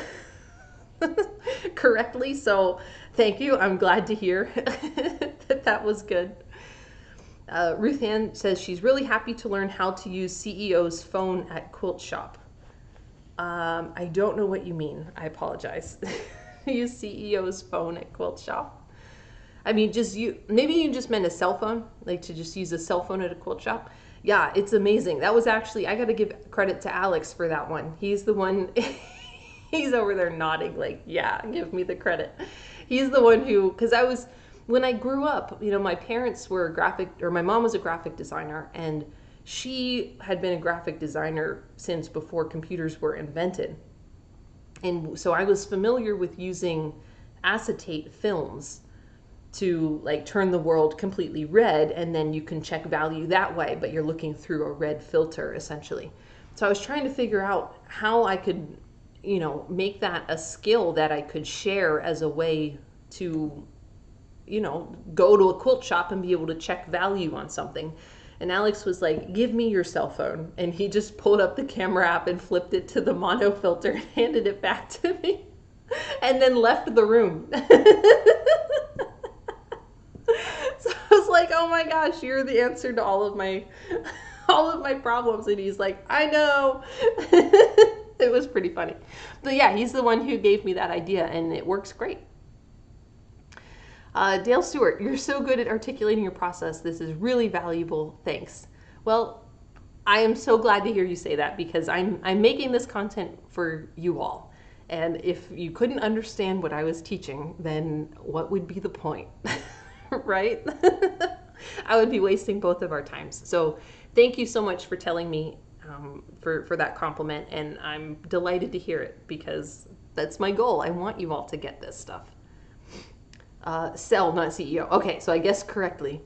correctly. So thank you. I'm glad to hear that was good. Ruth Ann says she's really happy to learn how to use CEO's phone at Quilt Shop. I don't know what you mean. I apologize. Use CEO's phone at Quilt Shop. I mean, maybe you just meant a cell phone, like to just use a cell phone at a quilt shop. Yeah, it's amazing. That was actually, I got to give credit to Alex for that one. He's the one, he's over there nodding like, yeah, give me the credit. He's the one who, because when I grew up, my parents were my mom was a graphic designer, and she had been a graphic designer since before computers were invented. And so I was familiar with using acetate films to like turn the world completely red, and then you can check value that way, but you're looking through a red filter essentially. So I was trying to figure out how I could, make that a skill that I could share as a way to, go to a quilt shop and be able to check value on something. And Alex was like, give me your cell phone. And he just pulled up the camera app and flipped it to the mono filter and handed it back to me and then left the room. So I was like, oh my gosh, you're the answer to all of my problems. And he's like, I know. It was pretty funny. But yeah, he's the one who gave me that idea, and it works great. Dale Stewart, you're so good at articulating your process. This is really valuable. Thanks. Well, I am so glad to hear you say that, because I'm making this content for you all. And if you couldn't understand what I was teaching, then what would be the point? Right? I would be wasting both of our times. So thank you so much for telling me for that compliment. And I'm delighted to hear it, because that's my goal. I want you all to get this stuff. Sell, not CEO. Okay, so I guessed correctly.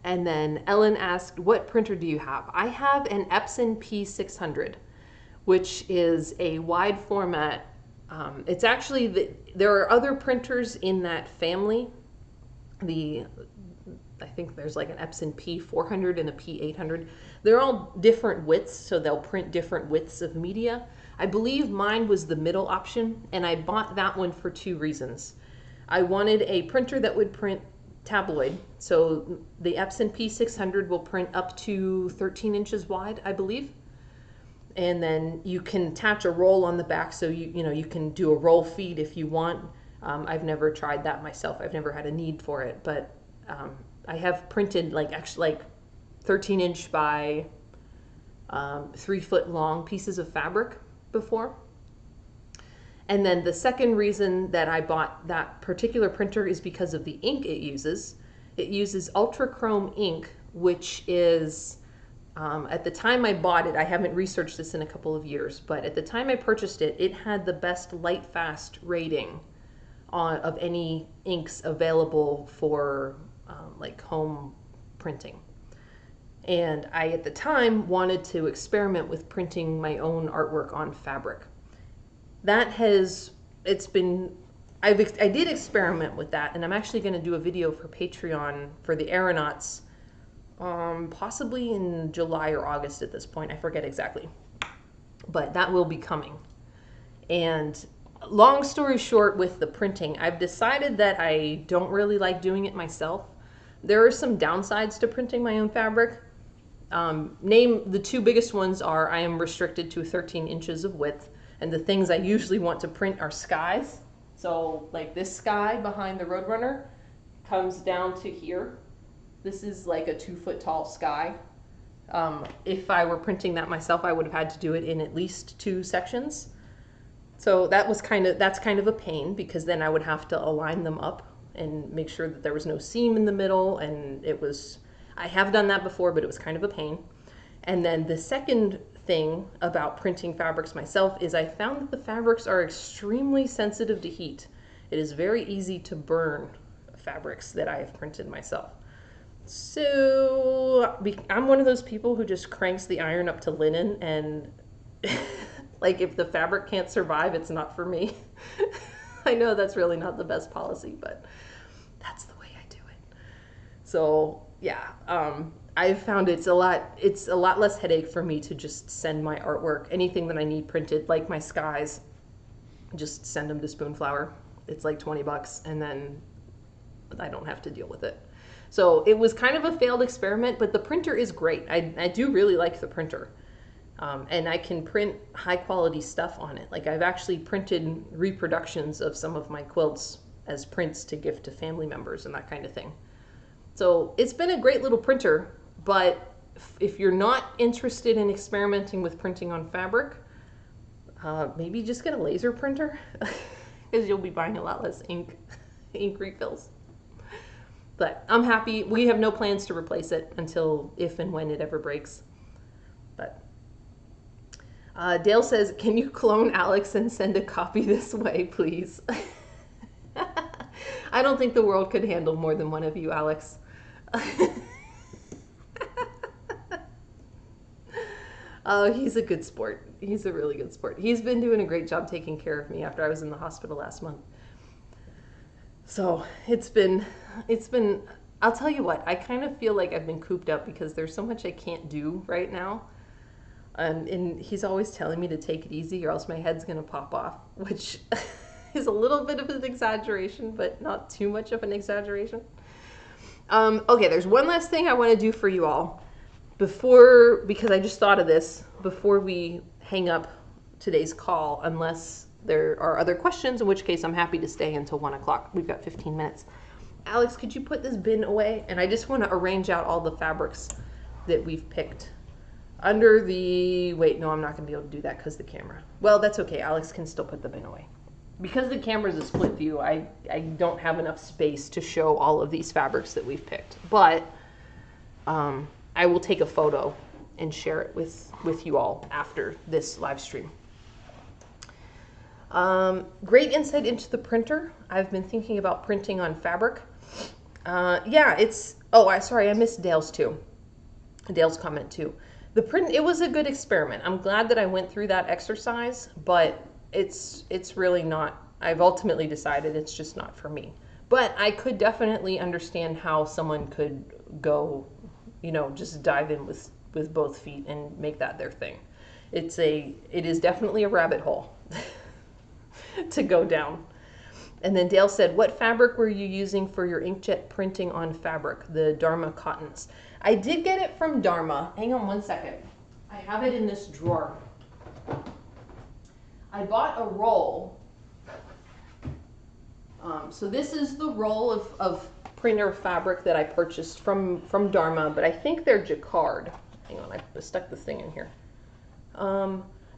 And then Ellen asked, what printer do you have? I have an Epson P600, which is a wide format. It's actually, there are other printers in that family. I think there's like an Epson P400 and a P800. They're all different widths, so they'll print different widths of media. I believe mine was the middle option, and I bought that one for two reasons. I wanted a printer that would print tabloid. So the Epson P600 will print up to 13 inches wide, I believe. And then you can attach a roll on the back, so you can do a roll feed if you want. I've never tried that myself. I've never had a need for it, but I have printed like 13-inch by 3-foot long pieces of fabric before. And then the second reason that I bought that particular printer is because of the ink it uses. It uses ultrachrome ink, which is, at the time I bought it, I haven't researched this in a couple of years, but at the time I purchased it, it had the best light fast rating of any inks available for like home printing. And I, at the time, wanted to experiment with printing my own artwork on fabric. I did experiment with that, and I'm actually going to do a video for Patreon for the aeronauts, possibly in July or August at this point. I forget exactly, but that will be coming. And long story short, with the printing, I've decided that I don't really like doing it myself. There are some downsides to printing my own fabric. The two biggest ones are I am restricted to 13 inches of width. And the things I usually want to print are skies. So like this sky behind the Roadrunner comes down to here. This is like a 2-foot tall sky. If I were printing that myself, I would have had to do it in at least 2 sections. So that's kind of a pain, because then I would have to align them up and make sure that there was no seam in the middle. And I have done that before, but it was kind of a pain. And then the second thing about printing fabrics myself is I found that the fabrics are extremely sensitive to heat. It is very easy to burn fabrics that I have printed myself. So I'm one of those people who just cranks the iron up to linen, and like if the fabric can't survive, it's not for me. I know that's really not the best policy, but that's the way I do it. So yeah, I've found it's a lot less headache for me to just send my artwork, anything that I need printed, like my skies, just send them to Spoonflower. It's like $20, and then I don't have to deal with it. So it was kind of a failed experiment, but the printer is great. I do really like the printer. And I can print high quality stuff on it. Like I've actually printed reproductions of some of my quilts as prints to gift to family members and that kind of thing. So it's been a great little printer, but if you're not interested in experimenting with printing on fabric, maybe just get a laser printer, because you'll be buying a lot less ink refills. But I'm happy. We have no plans to replace it until if and when it ever breaks. But Dale says, can you clone Alex and send a copy this way, please? I don't think the world could handle more than one of you, Alex. Oh, he's a good sport. He's a really good sport. He's been doing a great job taking care of me after I was in the hospital last month. So it's been, I'll tell you what, I kind of feel like I've been cooped up because there's so much I can't do right now. And he's always telling me to take it easy or else my head's going to pop off, which is a little bit of an exaggeration, but not too much of an exaggeration. Okay, there's one last thing I want to do for you all because I just thought of this before we hang up today's call, unless there are other questions, in which case I'm happy to stay until 1 o'clock. We've got 15 minutes. Alex, could you put this bin away? And I just want to arrange out all the fabrics that we've picked under the, wait, no, I'm not going to be able to do that because the camera. Well, that's okay. Alex can still put the bin away. Because the camera's a split view, I don't have enough space to show all of these fabrics that we've picked. But I will take a photo and share it with you all after this live stream. Great insight into the printer. I've been thinking about printing on fabric. Yeah, it's, oh, sorry, I missed Dale's too. Dale's comment too. The print, it was a good experiment. I'm glad that I went through that exercise, but it's really not, I've ultimately decided it's just not for me. But I could definitely understand how someone could go, you know, just dive in with both feet and make that their thing. It is definitely a rabbit hole to go down. And then Dale said, what fabric were you using for your inkjet printing on fabric? The Dharma cottons. I did get it from Dharma. Hang on one second. I have it in this drawer. I bought a roll. So this is the roll of printer fabric that I purchased from Dharma, but I think they're jacquard. Hang on, I stuck this thing in here.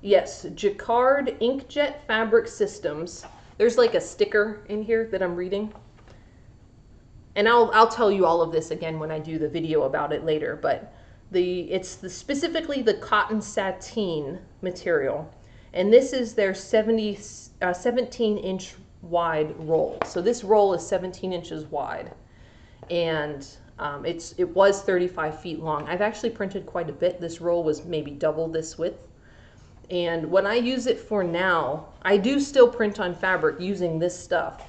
Yes, jacquard inkjet fabric systems. There's like a sticker in here that I'm reading. And I'll tell you all of this again when I do the video about it later, but it's specifically the cotton sateen material. And this is their 17-inch wide roll. So this roll is 17 inches wide. And it was 35 feet long. I've actually printed quite a bit. This roll was maybe double this width. And what I use it for now, I do still print on fabric using this stuff.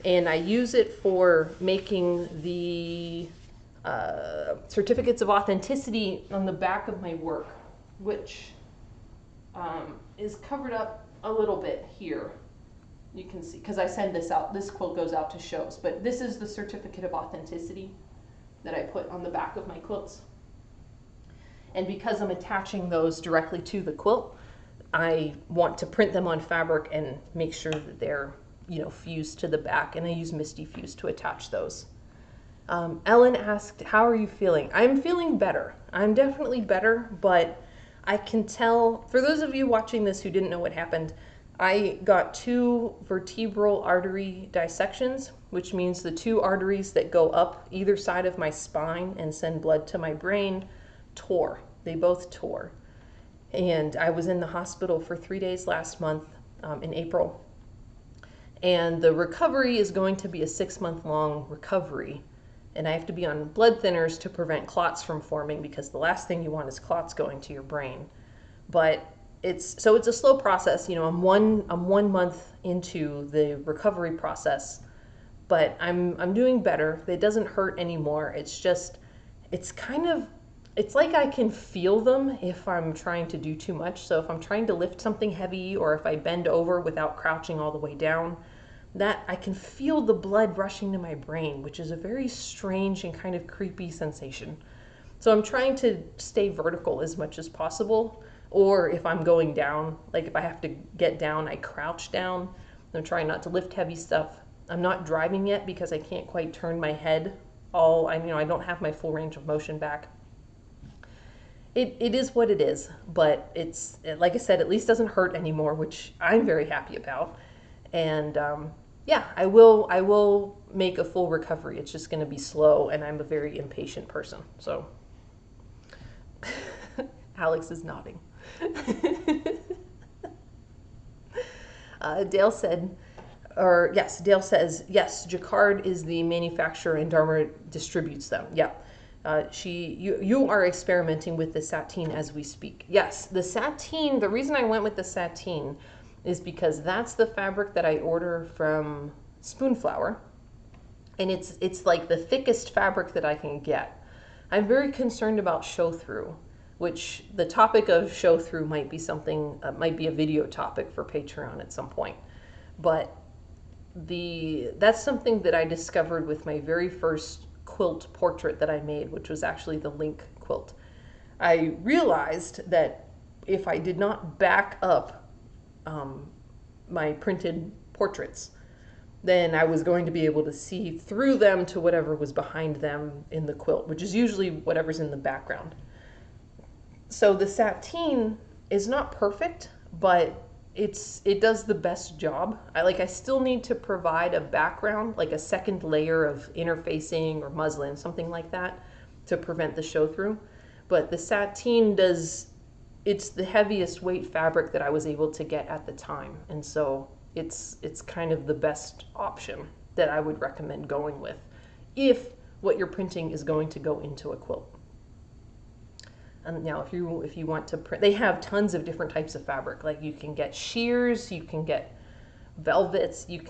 And I use it for making the certificates of authenticity on the back of my work, which is covered up a little bit here. You can see, because I send this out, this quilt goes out to shows, but this is the certificate of authenticity that I put on the back of my quilts. And because I'm attaching those directly to the quilt, I want to print them on fabric and make sure that they're, you know, fused to the back, and I use Misty Fuse to attach those. Ellen asked, how are you feeling? I'm feeling better. I'm definitely better, but I can tell, for those of you watching this who didn't know what happened, I got 2 vertebral artery dissections, which means the 2 arteries that go up either side of my spine and send blood to my brain tore. They both tore. And I was in the hospital for 3 days last month in April. And the recovery is going to be a 6-month-long recovery. And I have to be on blood thinners to prevent clots from forming, because the last thing you want is clots going to your brain. But it's a slow process. You know, I'm one month into the recovery process, but I'm doing better. It doesn't hurt anymore. It's just, it's like I can feel them if I'm trying to do too much. So if I'm trying to lift something heavy, or if I bend over without crouching all the way down, that I can feel the blood rushing to my brain, which is a very strange and kind of creepy sensation. So I'm trying to stay vertical as much as possible. Or if I'm going down, like if I have to get down, I crouch down. I'm trying not to lift heavy stuff. I'm not driving yet because I can't quite turn my head I don't have my full range of motion back. It is what it is, but like I said, at least doesn't hurt anymore, which I'm very happy about. And yeah, I will make a full recovery. It's just going to be slow, and I'm a very impatient person. So Alex is nodding. Dale said, or yes, Dale says, yes, Jacquard is the manufacturer and Dharma distributes them. Yeah. You are experimenting with the sateen as we speak. Yes, the sateen, the reason I went with the sateen is because that's the fabric that I order from Spoonflower. And it's like the thickest fabric that I can get. I'm very concerned about show through, which the topic of show through might be something, might be a video topic for Patreon at some point. But that's something that I discovered with my very first quilt portrait that I made, which was actually the link quilt. I realized that if I did not back up my printed portraits, then I was going to be able to see through them to whatever was behind them in the quilt, which is usually whatever's in the background. So the sateen is not perfect, but it does the best job. I still need to provide a background, like a second layer of interfacing or muslin, something like that, to prevent the show through. But the sateen it's the heaviest weight fabric that I was able to get at the time. And so it's kind of the best option that I would recommend going with if what you're printing is going to go into a quilt. And now if you want to print, they have tons of different types of fabric. Like you can get sheers, you can get velvets, you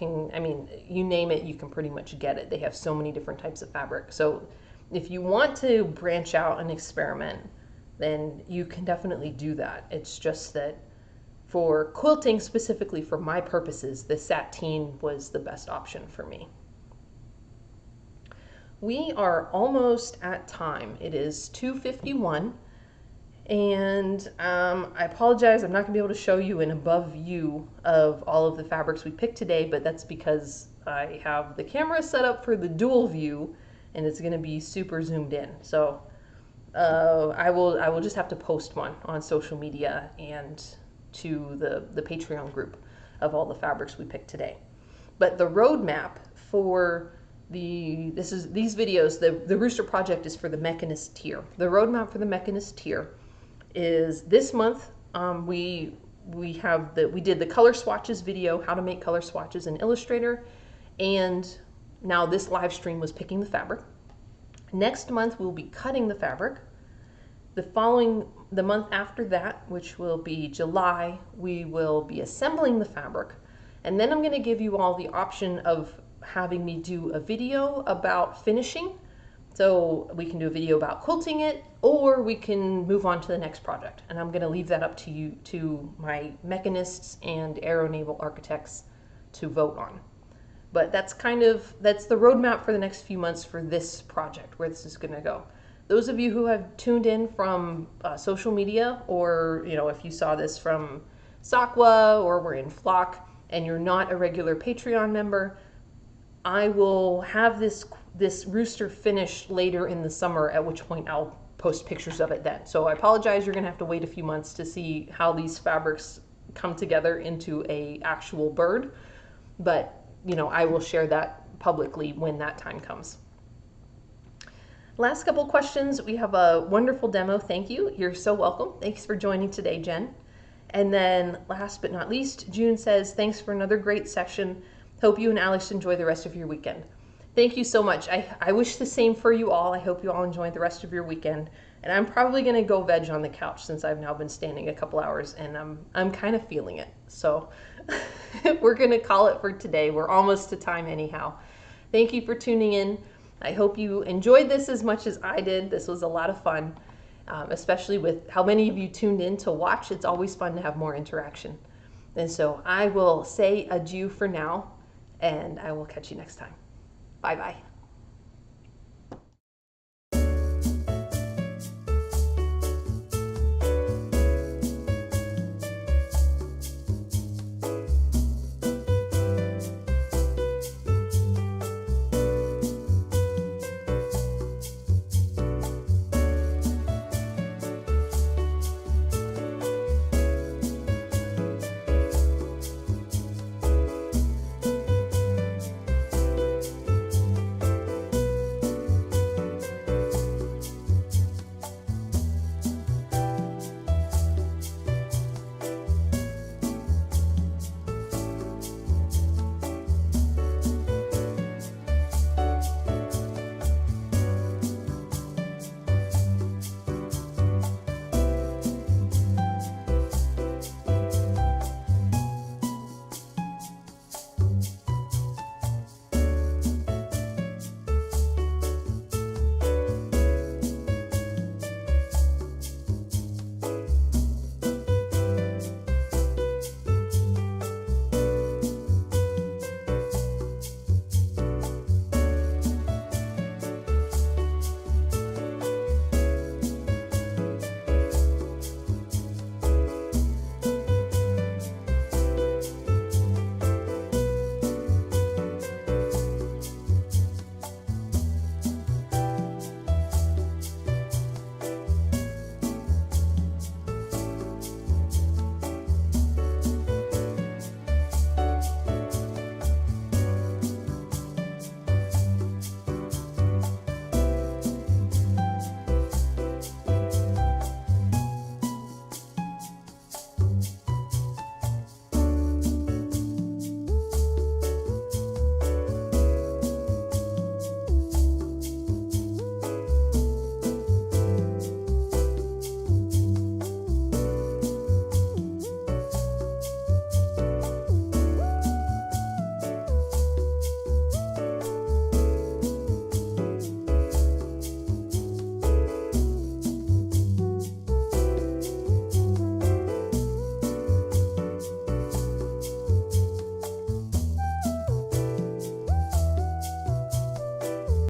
name it, you can pretty much get it. They have so many different types of fabric. So if you want to branch out and experiment, then you can definitely do that. It's just that for quilting, specifically for my purposes, the sateen was the best option for me. We are almost at time. It is 2:51. And I apologize, I'm not going to be able to show you an above view of all of the fabrics we picked today, but that's because I have the camera set up for the dual view, and it's going to be super zoomed in. So I will just have to post one on social media and to the Patreon group of all the fabrics we picked today. But the roadmap for these videos, the Rooster project is for the Mechanist tier. The roadmap for the Mechanist tier is this month. We did the color swatches video, how to make color swatches in Illustrator, and now this live stream was picking the fabric. Next month we'll be cutting the fabric. The month after that, which will be July, we will be assembling the fabric, and then I'm going to give you all the option of having me do a video about finishing. So we can do a video about quilting it, or we can move on to the next project. And I'm going to leave that up to you, to my mechanists and aero naval architects to vote on. But that's the roadmap for the next few months for this project, where this is going to go. Those of you who have tuned in from social media, or if you saw this from Sakwa or we're in Flock and you're not a regular Patreon member, I will have this rooster finished later in the summer, at which point I'll post pictures of it then. So I apologize, you're gonna have to wait a few months to see how these fabrics come together into a actual bird, but I will share that publicly when that time comes. Last couple questions. We have a wonderful demo. Thank you. You're so welcome. Thanks for joining today, Jen. And then last but not least, June says, thanks for another great session. Hope you and Alex enjoy the rest of your weekend. Thank you so much. I wish the same for you all. I hope you all enjoy the rest of your weekend. And I'm probably going to go veg on the couch since I've now been standing a couple hours, and I'm kind of feeling it. So we're going to call it for today. We're almost to time anyhow. Thank you for tuning in. I hope you enjoyed this as much as I did. This was a lot of fun, especially with how many of you tuned in to watch. It's always fun to have more interaction. And so I will say adieu for now, and I will catch you next time. Bye-bye.